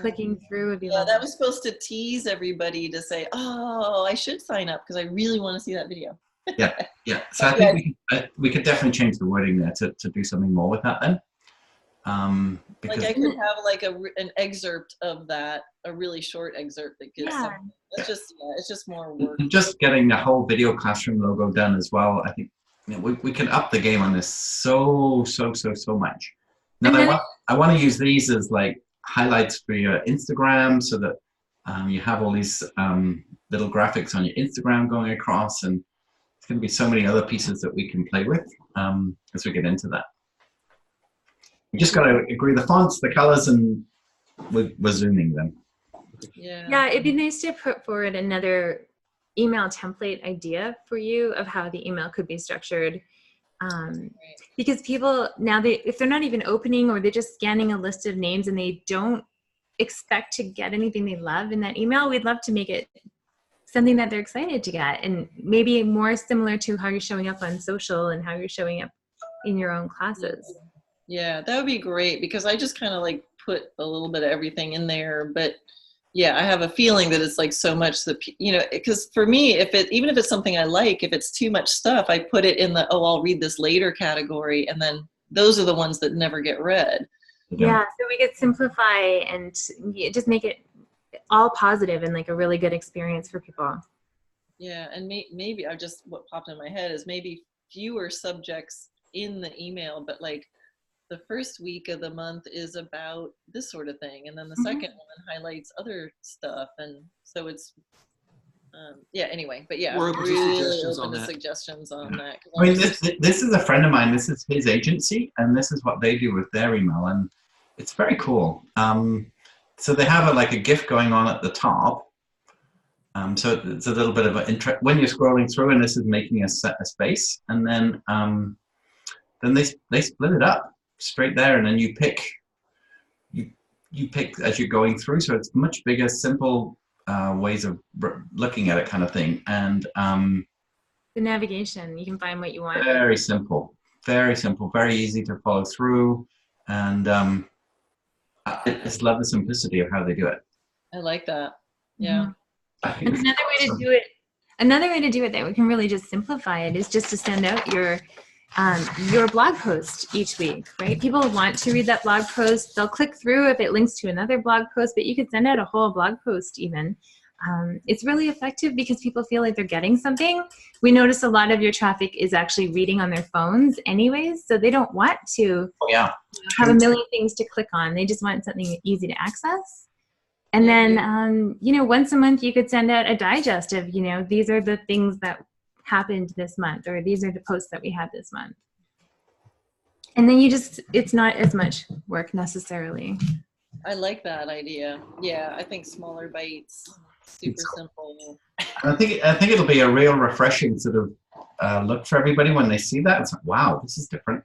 clicking through would be lovely.
That was supposed to tease everybody to say, oh, I should sign up because I really want to see that video.
Yeah. So I think we could definitely change the wording there to do something more with that then. Because
like I could have like an excerpt of that, a really short excerpt that gives something. It's just more work.
Just getting the whole video classroom logo done as well. I think we can up the game on this so much. Now I want to use these as like highlights for your Instagram, so that you have all these little graphics on your Instagram going across, and it's going to be so many other pieces that we can play with as we get into that. We just got to agree the fonts, the colors, and we're zooming them.
Yeah, it'd be nice to put forward another email template idea for you of how the email could be structured. Because people now, if they're not even opening, or they're just scanning a list of names and they don't expect to get anything they love in that email, we'd love to make it something that they're excited to get, and maybe more similar to how you're showing up on social and how you're showing up in your own classes.
Yeah, that would be great, because I just kind of like put a little bit of everything in there, but yeah, I have a feeling that it's like so much that, because for me, even if it's something I like, if it's too much stuff, I put it in the, I'll read this later category, and then those are the ones that never get read.
Yeah, so we could simplify and just make it all positive and like a really good experience for people.
Yeah, and maybe what popped in my head is maybe fewer subjects in the email, but like the first week of the month is about this sort of thing, and then the second one highlights other stuff, and so it's yeah. Anyway, but yeah,
We're open to suggestions
open
on
to
that.
suggestions on that.
I mean, this is a friend of mine. This is his agency, and this is what they do with their email, and it's very cool. So they have like a GIF going on at the top. So it's a little bit of an interest when you're scrolling through, and this is making a space, and then they split it up straight there, and then you pick as you're going through. So it's much bigger, simple ways of looking at it, kind of thing, and
the navigation, you can find what you want.
Very simple, very easy to follow through, and I just love the simplicity of how they do it.
I like that. Yeah.
And another way to do it that we can really just simplify it is just to send out your blog post each week, right? People want to read that blog post. They'll click through if it links to another blog post, but you could send out a whole blog post even. It's really effective because people feel like they're getting something. We notice a lot of your traffic is actually reading on their phones anyways, so they don't want to have a million things to click on. They just want something easy to access. And then, once a month you could send out a digest of, these are the things that happened this month, or these are the posts that we had this month. And then it's not as much work necessarily.
I like that idea. Yeah, I think smaller bites, super simple.
I think it'll be a real refreshing sort of look for everybody when they see that. It's like, wow, this is different.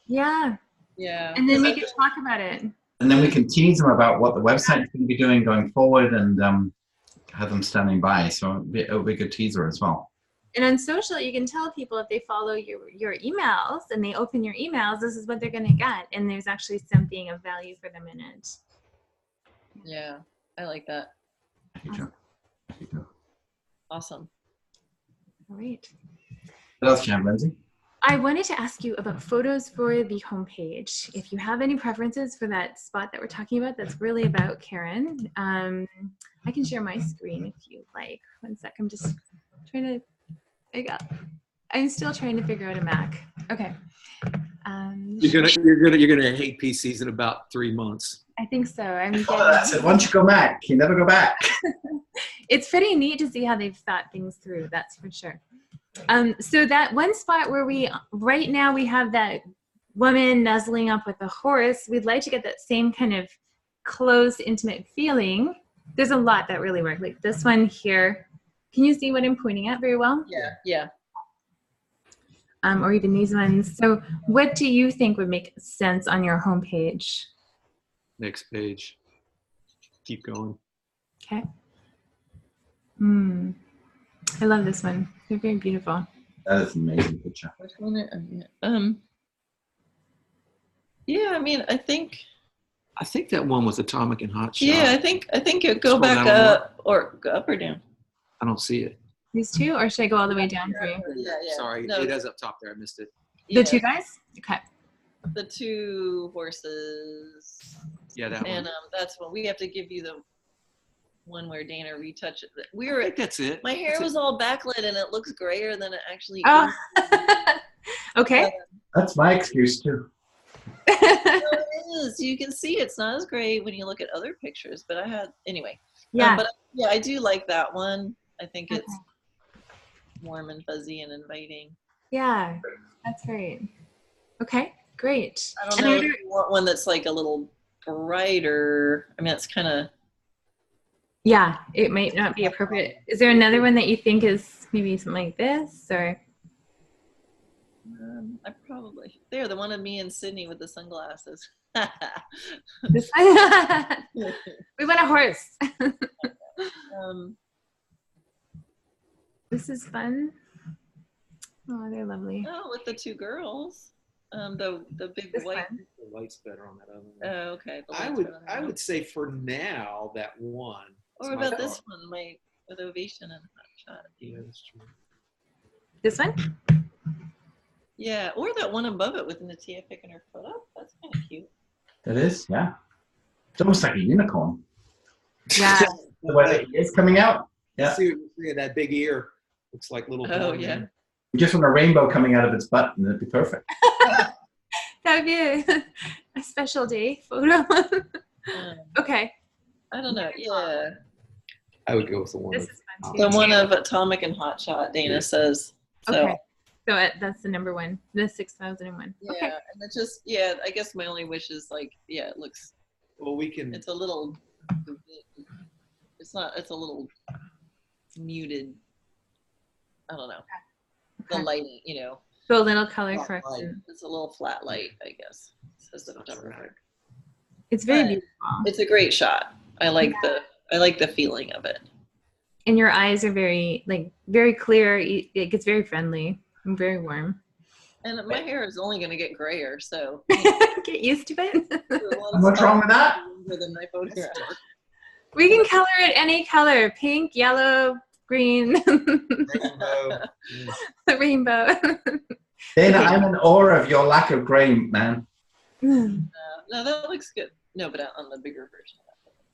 Yeah.
Yeah.
And then we can talk about it.
And then we can tease them about what the website is going to be doing going forward, and have them standing by. So it'll be a good teaser as well.
And on social, you can tell people if they follow your emails and they open your emails, this is what they're going to get. And there's actually something of value for them in it.
Yeah, I like that. Awesome.
All right.
What else, Jan, Lindsay?
I wanted to ask you about photos for the homepage. If you have any preferences for that spot that we're talking about, that's really about Karen. I can share my screen if you like. One sec, I'm just trying to, I'm still trying to figure out a Mac. Okay.
You're gonna hate PCs in about 3 months.
I think so.
That's it. Once you go Mac, you never go back.
It's pretty neat to see how they've thought things through. That's for sure. So that one spot where right now we have that woman nuzzling up with a horse, we'd like to get that same kind of close, intimate feeling. There's a lot that really work. Like this one here. Can you see what I'm pointing at very well?
Yeah, yeah.
Or even these ones. So what do you think would make sense on your homepage?
Next page. Keep going.
Okay. I love this one. They're very beautiful.
That is an amazing picture.
Which one? Yeah, I mean, I think
that one was Atomic and Hot Shot.
Yeah, I think you go back up or go up or down.
I don't see it.
These two, or should I go all the way down for you?
Yeah.
Sorry,
No.
it is up top there. I missed it.
The two guys? Okay.
The two horses.
Yeah, that
And
one.
that's when we have to give you the one where Dana retouched it.
I think that's it.
My hair was all backlit and it looks grayer than it actually
Oh.
is.
Okay.
That's my excuse too.
It is. You can see it's not as great when you look at other pictures, but anyway.
Yeah.
But yeah, I do like that one. I think it's warm and fuzzy and inviting.
Yeah, that's great. Okay, great.
I don't know if you want one that's like a little brighter. I mean, it's kind of.
Yeah, it might not be appropriate. Is there another one that you think is maybe something like this, or?
I probably the one of me and Sydney with the sunglasses.
This one? We want a horse. This is fun. Oh, they're lovely.
Oh, with the two girls. The big
This
white.
one.
The light's better on that other one.
Oh, okay. The
I
light's
would
better than that.
would say for now that one.
Or about this one, with Ovation and Hot Shot.
Yeah, that's true.
This one?
Yeah, or that one above it with Natia picking her foot up. That's kind of cute.
It is, yeah. It's almost like a unicorn.
Yeah.
The way that it is coming out. Yeah.
See that big ear. Looks like little.
Oh,
blonde
yeah.
man.
You just want a rainbow coming out of its butt, and it'd be perfect.
That would be a special day photo. Okay.
I don't know. Yeah.
I would go with the one.
This
Of,
is fun too.
The one of Atomic and Hot Shot, Dana says. So,
Okay. So that's the number one, the 6001.
yeah,
Okay.
and it's just, yeah, I guess my only wish is like, yeah, it looks,
well, we can.
it's a little, it's a little muted. I don't know. The
Okay.
lighting, you know.
So a little color
Flat
correction.
It's a little flat light, I guess. Says the photographer.
It's very
But
beautiful.
it's a great shot. I like the feeling of it.
And your eyes are very clear. It gets very friendly and very warm.
And my hair is only going to get grayer, so
Get used to it.
What's wrong with that?
Than my photograph.
We can color it any color: pink, yellow, green,
Rainbow.
the rainbow.
Dana,
Okay.
I'm in awe of your lack of gray, man.
No, that looks good. No, but on the bigger version.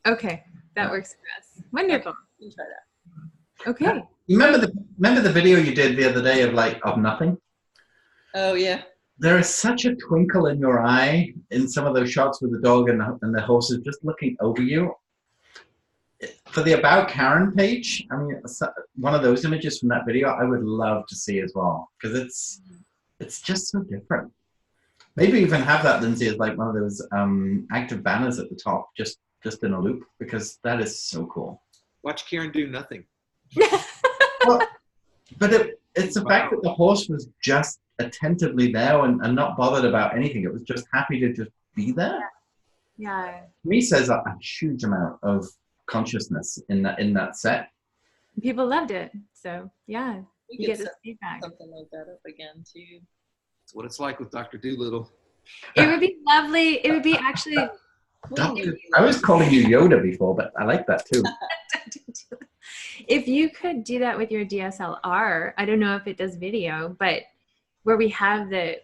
Okay, that works for us. Wonderful.
You can try that.
Okay.
You remember the video you did the other day of nothing?
Oh yeah.
There is such a twinkle in your eye in some of those shots with the dog and the horses just looking over you. For the About Karen page, I mean, one of those images from that video, I would love to see as well, because it's just so different. Maybe even have that, Lindsay, as like one of those active banners at the top, just in a loop, because that is so cool.
Watch Karen do nothing.
Well, but it's the fact that the horse was just attentively there and not bothered about anything. It was just happy to just be there.
Yeah.
To me, says a huge amount of consciousness in that set.
People loved it. So yeah,
We
you
could
get this
set
feedback.
something like that up again too.
That's what it's like with Dr. Doolittle.
It would be lovely. It would be actually.
I was calling you Yoda before, but I like that too.
If you could do that with your DSLR, I don't know if it does video, but where we have the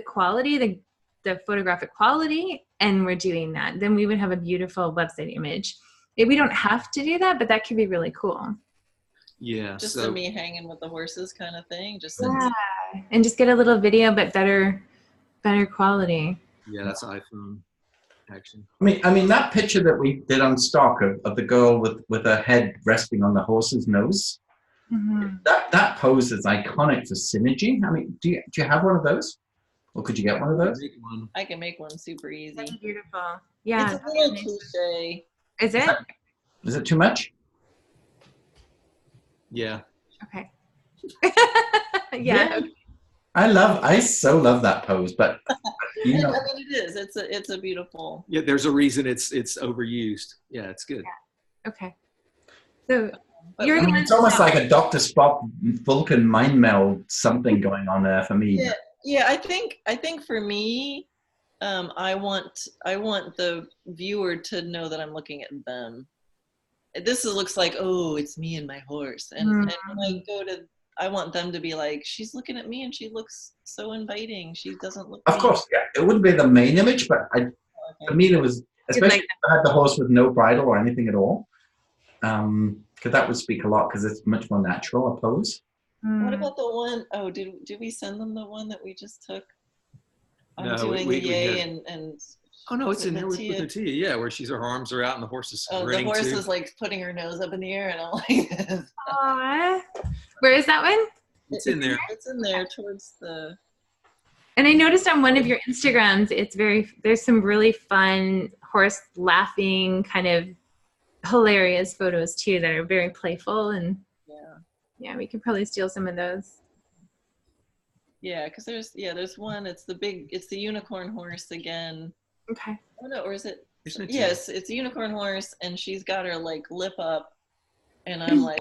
quality, the photographic quality, and we're doing that, then we would have a beautiful website image. We don't have to do that, but that could be really cool.
Yeah.
Just
so,
me hanging with the horses kind of thing. Just
Yeah, and just get a little video, but better quality.
yeah, that's iPhone action.
I mean that picture that we did on stock of the girl with her head resting on the horse's nose.
Mm-hmm.
That pose is iconic for synergy. I mean, do you have one of those, or could you get one of those?
Make one.
I can make one super easy.
That's beautiful. Yeah.
It's a little cliche.
Is it?
Is it too much?
Yeah.
Okay. Yeah.
I so love that pose, but you know,
I mean, it is. It's a beautiful.
Yeah, there's a reason it's overused. Yeah, it's good.
Okay. So
But
you're
I mean, it's almost like a Dr. Spock Vulcan mind meld something going on there for me.
Yeah. I think for me, I want the viewer to know that I'm looking at them. Looks like, oh, it's me and my horse, and when I go to, I want them to be like, she's looking at me and she looks so inviting. She doesn't look.
Of course, yeah. It wouldn't be the main image, but for me, there was, especially if I had the horse with no bridle or anything at all, because that would speak a lot, because it's much more natural, a pose.
What about the one, oh, did we send them the one that we just took? I'm
No,
doing
we
the yay
had-
and
Oh no, it's in there with
Tia?
the Tia. Yeah, where her arms are out and the horse is
oh, the
grinning
horse
too.
is like putting her nose up in the air and I'm like this.
Aww. Where is that one?
It's in there.
It's in there towards the.
And I noticed on one of your Instagrams, there's some really fun horse laughing, kind of hilarious photos too that are very playful, and yeah, we could probably steal some of those.
Yeah, because there's one. It's the unicorn horse again.
Okay.
Oh no, or is it?
Isn't it
Yes, it's a unicorn horse, and she's got her like lip up, and I'm like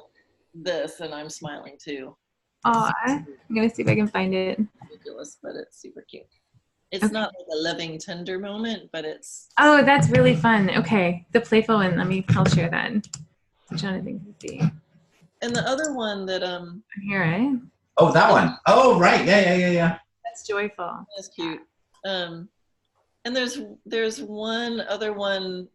this, and I'm smiling too.
Aw, I'm gonna see if I can find it.
Ridiculous, but it's super cute. It's
Okay.
not like a loving, tender moment, but it's.
Oh, that's really fun. Okay, the playful one. I'll share that. I'm trying to think to see.
And the other one that
Here, right?
Oh, that one. Oh, right. Yeah.
That's joyful.
is cute. And there's one other one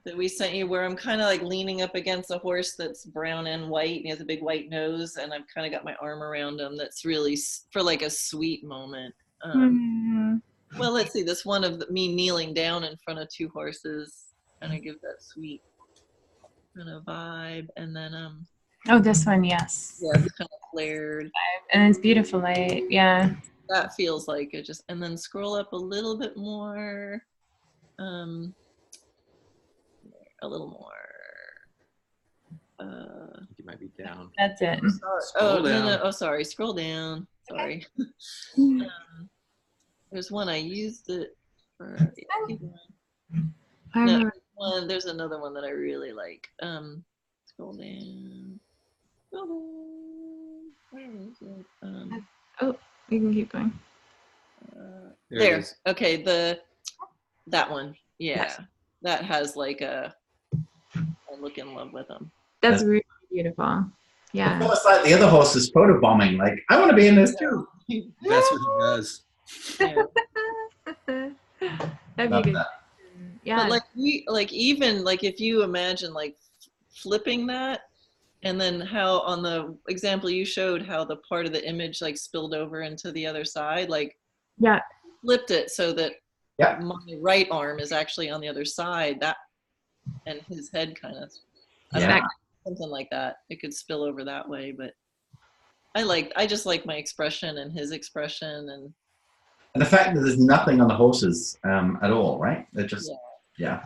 that we sent you where I'm kind of like leaning up against a horse that's brown and white, and he has a big white nose, and I've kind of got my arm around him. That's really for like a sweet moment. Well, let's see. This one of me kneeling down in front of two horses, kind of give that sweet kind of vibe, and then
Oh, this one, yes.
yeah, it's kind of flared,
and it's beautiful light. Yeah,
that feels like it. Just and then scroll up a little bit more, a little more.
I think it might be down.
That's it.
Oh no! Oh, sorry. Scroll down. Sorry. There's one I used it for. No, there's another one that I really like. Scroll down. Scroll down. Where is it?
Oh, you can keep going.
There. Okay, that one. Yeah, that has like I look in love with them.
That's really beautiful. Yeah.
It's almost like the other horses photo bombing. Like, I want to be in this too.
That's what he does.
Yeah.
That'd
Love
be good.
that.
Yeah.
But even if you imagine like flipping that, and then how on the example you showed how the part of the image like spilled over into the other side, like flipped it so that my right arm is actually on the other side, that and his head kind of something like that. It could spill over that way, but I just like my expression and his expression and
the fact that there's nothing on the horses at all, right? They're just
They're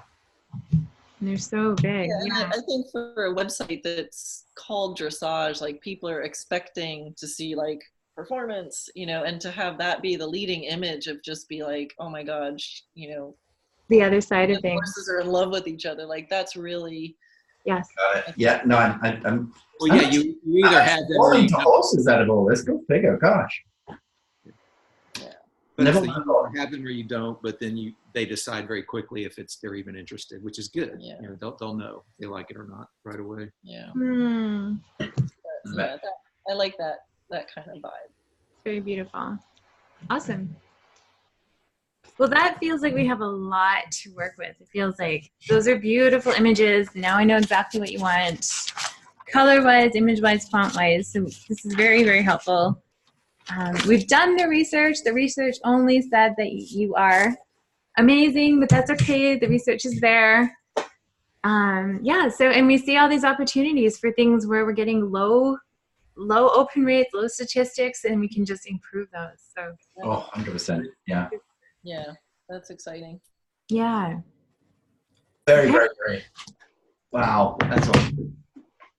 so big.
and I think for a website that's called Dressage, like people are expecting to see like performance, and to have that be the leading image of just be like, oh my God,
the other side of things.
Horses are in love with each other. Like that's really.
Yes.
Yeah. No, I'm.
Well, yeah, you either have them or you
to horses out of all this. Go figure. Gosh.
But
Never
you have them or you don't, but then they decide very quickly if they're even interested, which is good.
Yeah.
They'll know if they like it or not right away.
Yeah.
But,
I like that kind of vibe.
Very beautiful. Awesome. Well, that feels like we have a lot to work with. It feels like those are beautiful images. Now I know exactly what you want, color-wise, image-wise, font-wise. So this is very, very helpful. We've done the research. The research only said that you are amazing, but that's okay. The research is there. And we see all these opportunities for things where we're getting low open rates, low statistics, and we can just improve those. So
100%. Yeah.
Yeah, that's exciting.
Yeah.
Very, very great. Wow, that's awesome.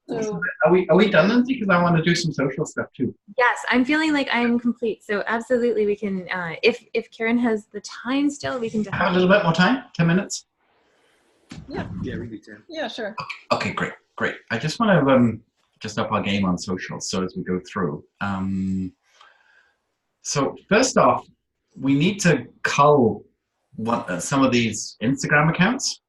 So,
are we done, Lindsay? Because I want to do some social stuff too.
Yes, I'm feeling like I'm complete. So absolutely, we can. If Karen has the time still, we can
have a little bit more time. 10 minutes.
Yeah.
Yeah, we do 10.
Yeah, sure.
Okay, great. I just want to just up our game on social. So as we go through, so first off, we need to cull some of these Instagram accounts.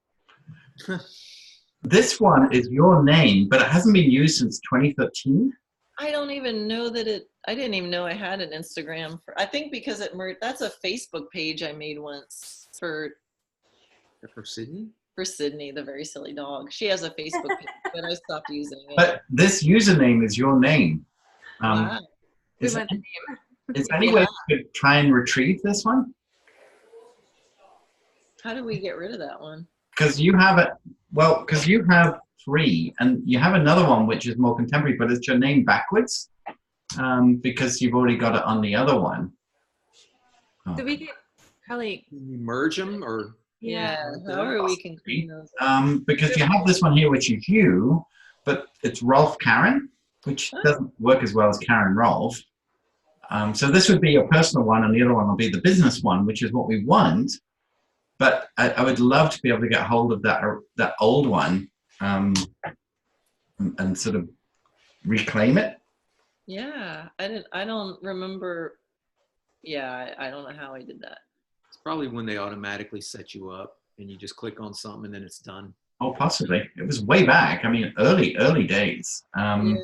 This one is your name, but it hasn't been used since 2013.
I don't even know that I didn't even know I had an Instagram I think because that's a Facebook page I made once for
Sydney?
For Sydney, the very silly dog. She has a Facebook page, but I stopped using it.
But this username is your name.
Wow.
Is there any way you could try and retrieve this one?
How do we get rid of that one?
Because you have it. Well, because you have 3, and you have another one which is more contemporary, but it's your name backwards, because you've already got it on the other one.
So we could probably
Can you merge them or?
Yeah, however we can clean those.
Because you have this one here, which is you, but it's Rolf Karen, which doesn't work as well as Karen Rolf. So this would be your personal one, and the other one will be the business one, which is what we want. But I would love to be able to get hold of that old one and sort of reclaim it.
Yeah, I don't remember. Yeah, I don't know how I did that.
It's probably when they automatically set you up and you just click on something and then it's done.
Oh, possibly. It was way back. I mean, early days.
Yeah,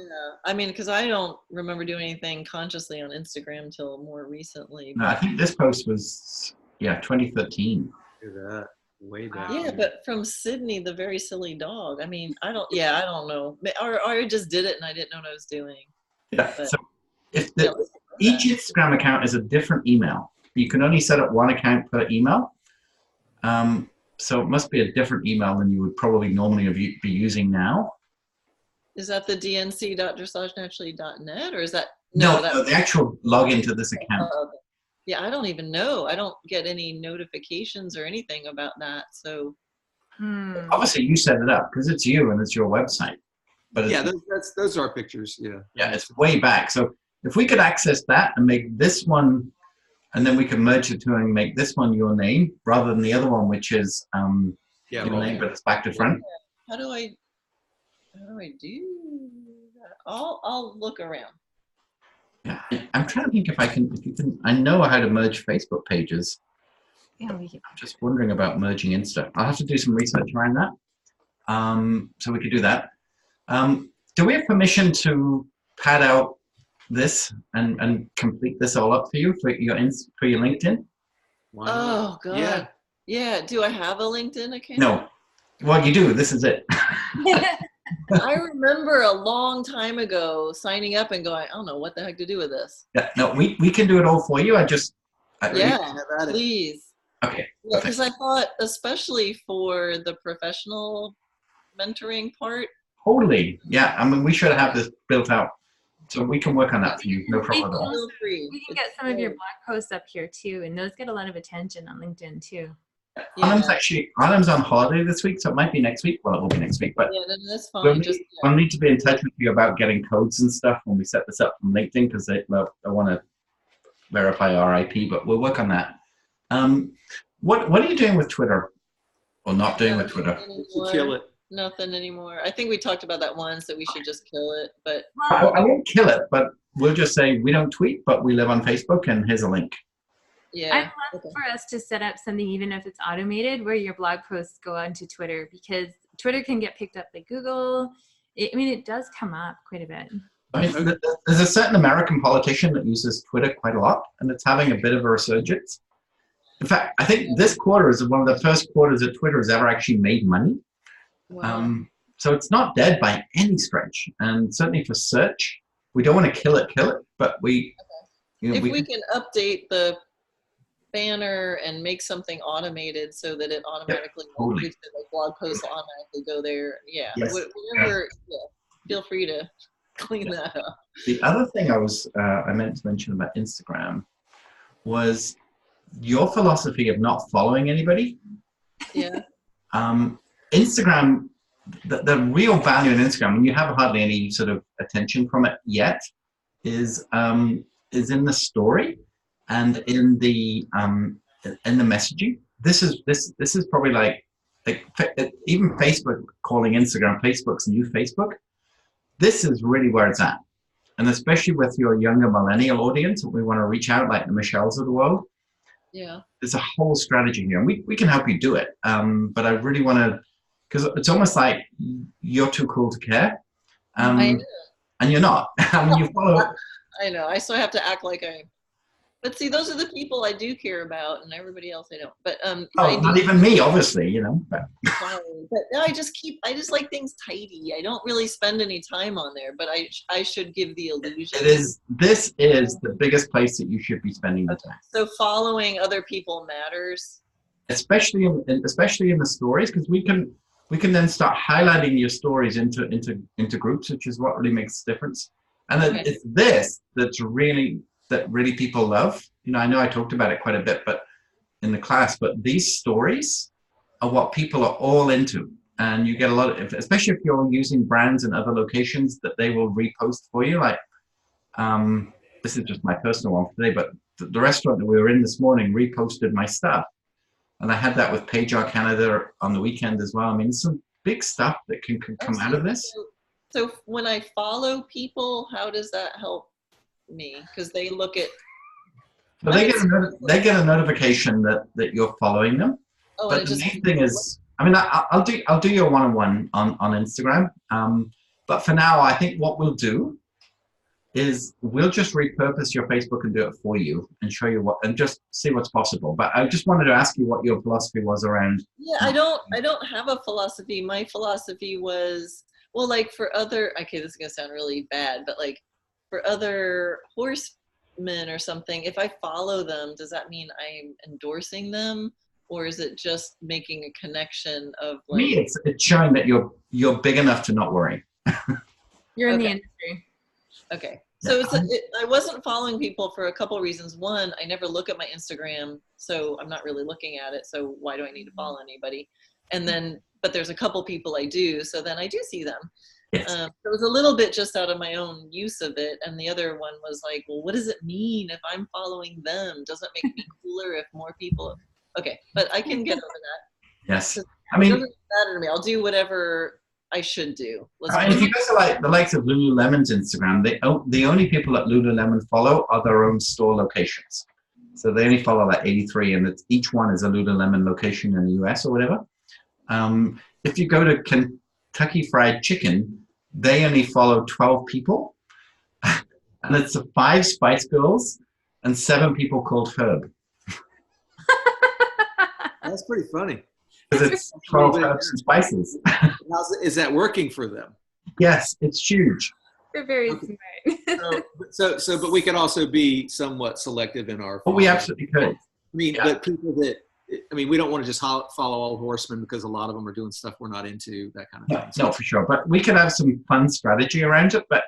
I mean, because I don't remember doing anything consciously on Instagram till more recently.
No, I think this post was 2013.
That way back.
Yeah, but from Sydney, the very silly dog. I mean, I don't know. Or I just did it and I didn't know what I was doing.
Yeah.
But,
so each Instagram account is a different email. you can only set up one account per email. So it must be a different email than you would probably normally be using now.
Is that the dnc.dressagenaturally.net, or is that
no, the actual login to this account?
Yeah, I don't even know. I don't get any notifications or anything about that. So
obviously you set it up because it's you and it's your website. But
yeah, those are pictures. Yeah.
Yeah, it's way back. So if we could access that and make this one, and then we can merge the two and make this one your name rather than the other one, which is your name, but it's back to front.
How do I do that? I'll look around.
Yeah, I'm trying to think if you can. I know how to merge Facebook pages.
Yeah,
I'm just wondering about merging Insta. I'll have to do some research around that. So we could do that. Do we have permission to pad out this and complete this all up for you for your LinkedIn?
Oh God. Yeah. Do I have a LinkedIn account?
No. Well, you do. This is it.
I remember a long time ago signing up and going, I don't know what the heck to do with this.
Yeah. No, we can do it all for you.
Please.
Okay.
Yeah, because I thought, especially for the professional mentoring part.
Totally. Yeah. I mean, we should have this built out. So we can work on that for you. No problem at all.
Feel free.
We can get some of your blog posts up here too, and those get a lot of attention on LinkedIn too.
Autumn's on holiday this week, so it might be next week. Well, it will be next week, but
that's fine.
We'll need to be in touch with you about getting codes and stuff when we set this up from LinkedIn because they want to verify our IP, but we'll work on that. What are you doing with Twitter? Or not doing with Twitter?
Kill it.
Nothing anymore. I think we talked about that once, that we should just kill it, but
I won't kill it, but we'll just say we don't tweet, but we live on Facebook, and here's a link.
Yeah.
I'd love for us to set up something, even if it's automated, where your blog posts go onto Twitter, because Twitter can get picked up by Google. It does come up quite a bit.
I mean, there's a certain American politician that uses Twitter quite a lot, and it's having a bit of a resurgence. In fact, I think this quarter is one of the first quarters that Twitter has ever actually made money.
Wow.
So it's not dead by any stretch, and certainly for search, we don't want to kill it, but we
can update the banner and make something automated so that it automatically like blog posts automatically go there. Yeah.
Yes.
Whatever. Yeah. Feel free to clean that up.
The other thing I meant to mention about Instagram was your philosophy of not following anybody.
Yeah.
Instagram, the real value in Instagram, and you have hardly any sort of attention from it yet, is in the story and in the messaging. This is probably like even Facebook calling Instagram Facebook's new Facebook. This is really where it's at, and especially with your younger millennial audience, we want to reach out like the Michelles of the world.
Yeah,
there's a whole strategy here, and we can help you do it. But I really want to, because it's almost like you're too cool to care, and you're not. I mean, you follow.
I know. I still have to act like I. But see, those are the people I do care about, and everybody else I don't. But
not even me, obviously, you know. But
I just like things tidy. I don't really spend any time on there, but I should give the illusion.
This is the biggest place that you should be spending the time.
So following other people matters,
especially in the stories, because we can then start highlighting your stories into groups, which is what really makes the difference. And it's this that really people love. You know I talked about it quite a bit, but in the class, but these stories are what people are all into. And you get a lot of, especially if you're using brands in other locations, that they will repost for you. Like, this is just my personal one for today, but the restaurant that we were in this morning reposted my stuff. And I had that with PageR Canada on the weekend as well. I mean, some big stuff that can come out of this.
So when I follow people, how does that help me? Because they look at.
But they get a notification that you're following them.
Oh,
but the main thing is, I mean, I'll do your one-on-one on Instagram. But for now, I think what we'll do is we'll just repurpose your Facebook and do it for you and show you and just see what's possible. But I just wanted to ask you what your philosophy was around.
Yeah, I don't have a philosophy. My philosophy was, well, like for other, okay, this is gonna sound really bad, but like for other horse or something, if I follow them, does that mean I'm endorsing them, or is it just making a connection of
For me,
like?
it's showing that you're big enough to not worry.
You're in the
Okay.
industry.
Okay.
Yeah.
So I wasn't following people for a couple of reasons. One, I never look at my Instagram, so I'm not really looking at it. So why do I need to follow anybody? And then, but there's a couple people I do, so then I do see them.
Yes.
So it was a little bit just out of my own use of it. And the other one was like, well, what does it mean if I'm following them? Does it make me cooler if more people? Okay, but I can get over that.
Yes. I
It
mean,
doesn't matter to me. I'll do whatever I should do.
if you go to like the likes of Lululemon's Instagram, the only people that Lululemon follow are their own store locations. So they only follow like 83, and each one is a Lululemon location in the US or whatever. If you go to Kentucky Fried Chicken, they only follow 12 people, and it's 5 Spice Girls and 7 people called Herb.
That's pretty funny.
Because it's 12 herbs and spices.
Is that working for them?
Yes, it's huge.
They're very smart.
But we could also be somewhat selective in our.
But we absolutely could.
I mean, but people that, I mean, we don't want to just follow all horsemen because a lot of them are doing stuff we're not into, that kind of thing.
No, for sure. But we could have some fun strategy around it. But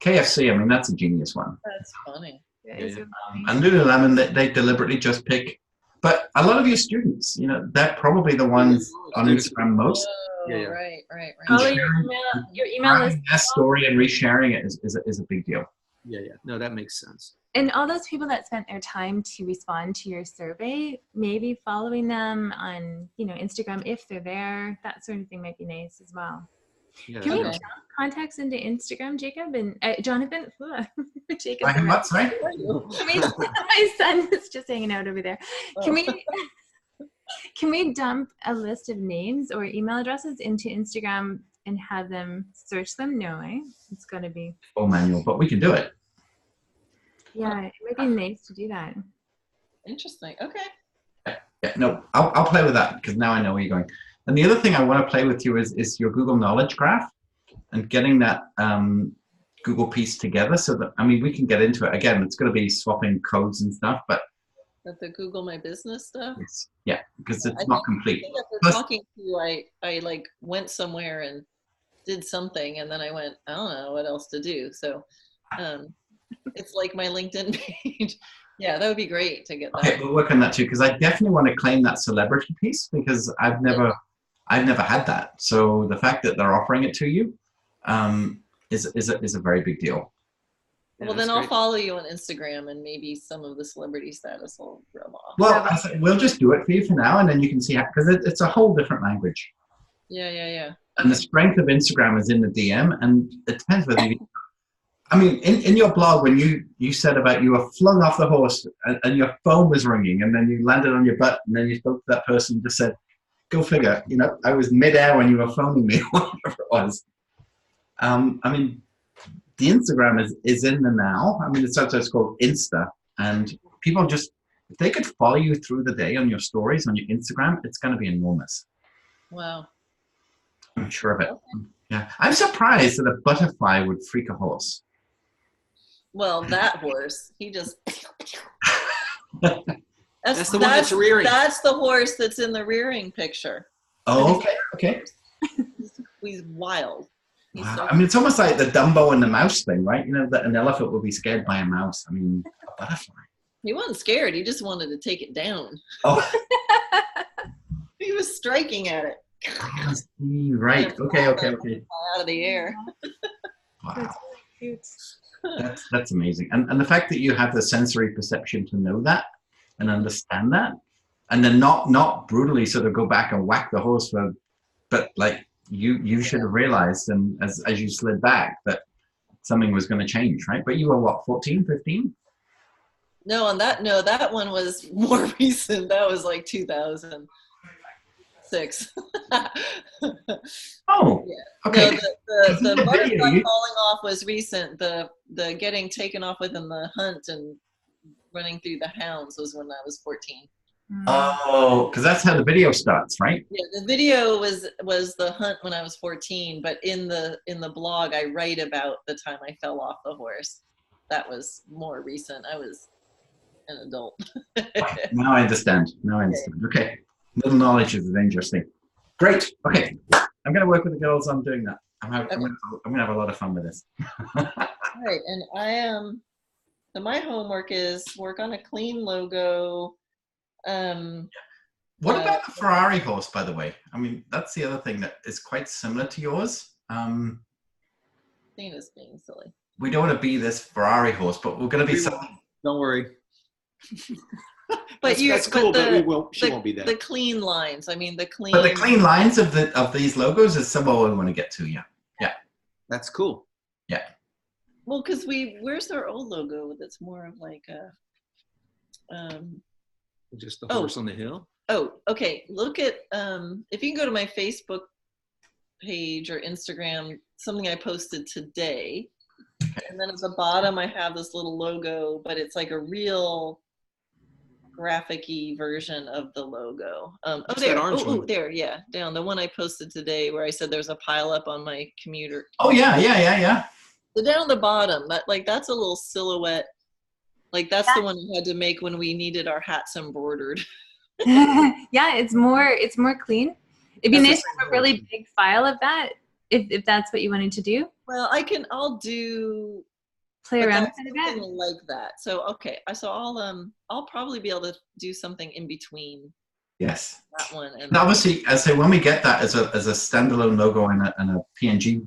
KFC, I mean, that's a genius one.
That's funny.
And Lululemon, they deliberately just pick. But a lot of your students, you know, they're probably the ones on Instagram most.
Oh,
Yeah.
right.
Follow your email list.
That story and resharing it is a big deal.
Yeah. No, that makes sense.
And all those people that spent their time to respond to your survey, maybe following them on, Instagram if they're there, that sort of thing might be nice as well.
Yeah,
Can we
Okay.
jump contacts into Instagram, Jacob and Jonathan? Jacob.
I have what, sorry?
My son is just hanging out over there. Can we dump a list of names or email addresses into Instagram and have them search them? No, eh? It's got to be.
Full manual, but we can do it.
Yeah, it might be nice to do that.
Interesting. Okay.
Yeah, no, I'll play with that because now I know where you're going. And the other thing I want to play with you is your Google Knowledge Graph and getting that Google piece together so that, I mean, we can get into it. Again, it's going to be swapping codes and stuff, but
The Google My Business stuff.
yeah, because it's
I
not
think
complete.
after
Plus-
talking to you, I like went somewhere and did something, and then I went, I don't know what else to do. So it's like my LinkedIn page. Yeah, that would be great to get that.
Okay, we'll work on that too because I definitely want to claim that celebrity piece because I've never had that. So the fact that they're offering it to you is a very big deal.
Yeah,
Well,
that's
then I'll
great.
follow you on Instagram, and maybe some of the celebrity status will rub off.
Well, we'll just do it for you for now, and then you can see how because it's a whole different language.
Yeah.
And the strength of Instagram is in the DM, and it depends whether you. I mean, in your blog, when you said about you were flung off the horse and your phone was ringing, and then you landed on your butt, and then you spoke to that person and just said, "Go figure." You know, I was midair when you were phoning me, whatever it was. I mean, the Instagram is in the now. I mean, it's sometimes called Insta, and people just if they could follow you through the day on your stories on your Instagram, it's going to be enormous.
Wow.
I'm sure of it.
Okay.
Yeah, I'm surprised that a butterfly would freak a horse.
Well, that horse, he just.
That's the one that's rearing.
That's the horse that's in the rearing picture.
Oh, okay.
He's wild. He's
Wow.
so-
I mean, it's almost like the Dumbo and the mouse thing, right? You know, that an elephant will be scared by a mouse. I mean, a butterfly.
He wasn't scared. He just wanted to take it down.
Oh,
He was striking at it
I see. Right. Okay.
out of the air.
Wow.
Cute.
That's amazing. And the fact that you have the sensory perception to know that and understand that, and then not brutally sort of go back and whack the horse, but like you should have realized, and as you slid back, that something was going to change, right? But you were what, 14, 15?
No, that one was more recent. That was like 2006.
Oh,
Yeah.
okay.
No, the butterfly falling off was recent. The getting taken off within the hunt and running through the hounds was when I was 14.
Oh, because that's how the video starts, right?
Yeah, the video was the hunt when I was 14, but in the blog I write about the time I fell off the horse. that was more recent. I was an adult.
Now I understand. Now I understand. Okay. Little knowledge is a dangerous thing. Great. Okay. I'm going to work with the girls on doing that. I'm going to have a lot of fun with this.
All right. And I am, so my homework is work on a clean logo.
What about the Ferrari horse, by the way? I mean, that's the other thing that is quite similar to yours.
Dana's being silly.
We don't want to be this Ferrari horse, but we're going to be something.
Don't worry.
But
that's cool, but she won't be that.
The clean lines. I mean, the clean.
But the clean lines of these logos is somewhere we want to get to. Yeah. Yeah.
That's cool.
Yeah.
Well, because where's our old logo that's more of like a.
Just the horse on the hill.
Oh, okay. Look at if you can go to my Facebook page or Instagram, something I posted today, and then at the bottom I have this little logo, but it's like a real graphic-y version of the logo. Oh, there. Oh, there. Yeah, down the one I posted today, where I said there's a pile up on my commuter.
Oh yeah.
So down the bottom, that's a little silhouette. Like that's the one we had to make when we needed our hats embroidered.
Yeah, it's more clean. It'd be nice to have a really big file of that, if that's what you wanted to do.
Well, I'll do
play around with it a bit.
Like that. So okay, so I'll probably be able to do something in between.
Yes.
That one. And
obviously, I say when we get that as a standalone logo and a PNG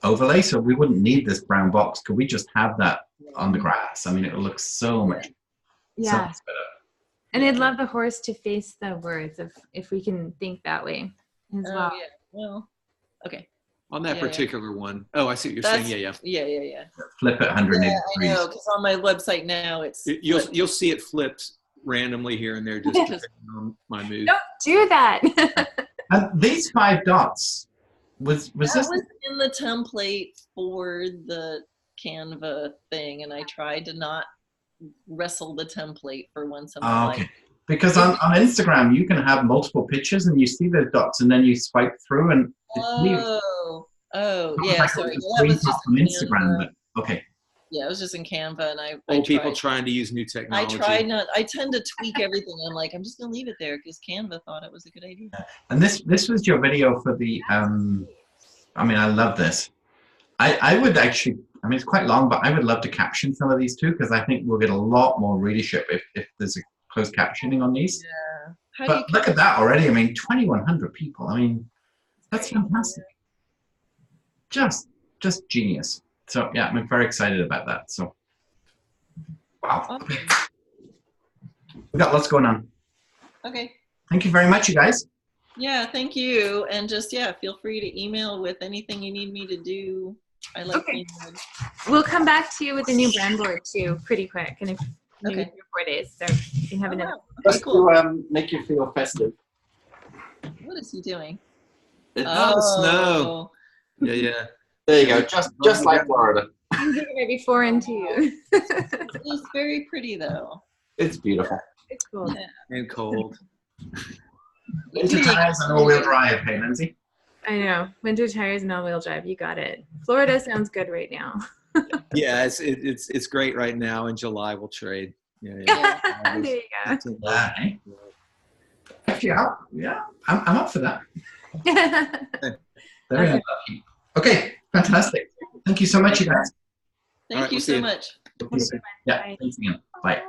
overlay, so we wouldn't need this brown box. Could we just have that on the grass? I mean, it would look so much.
Yeah.
So much better.
And I'd love the horse to face the words if we can think that way as well.
Yeah. Well, okay.
On that particular one. Oh, I see what you're saying. Yeah.
Flip it 180
degrees. I know,
degrees.
because on my website now
you'll see it flipped randomly here and there, just depending on my mood.
Don't do that.
And these 5 dots was this
was in the template for the Canva thing, and I tried to not wrestle the template for once in my life.
Because on Instagram you can have multiple pictures and you see those dots and then you swipe through and
yeah, sorry.
That was just from Instagram, but okay.
Yeah, it was just in Canva, and
Old people trying to use new technology.
I tend to tweak everything. I'm like, I'm just gonna leave it there because Canva thought it was a good idea.
And this was your video for the I mean, I love this. I would actually, I mean, it's quite long, but I would love to caption some of these too, because I think we'll get a lot more readership if there's a closed captioning on these.
Yeah.
But look at that already. I mean, 2,100 people. I mean, that's fantastic. Just genius. So yeah, I'm very excited about that. So, wow. Okay. We got lots going on.
Okay.
Thank you very much, you guys.
Yeah, thank you. And just, feel free to email with anything you need me to do. I like email.
We'll come back to you with a new brand board too, pretty quick. And if maybe 3 or 4 days, so you can have another.
Just to make you feel festive.
What is he doing?
The snow. Yeah.
There you go. Just like Florida.
Things are going to be foreign to you.
It's very pretty though.
It's beautiful.
It's cool.
Yeah.
And cold.
Winter tires and all-wheel drive, hey, Lindsay?
I know. Winter tires and all-wheel drive. You got it. Florida sounds good right now.
Yeah, it's great right now. In July, we'll trade. Yeah.
There you go.
Actually, I'm up for that. Very unlucky. Okay, fantastic. Thank you so much, you guys.
Thank you so much.
Yeah, thanks again. Bye.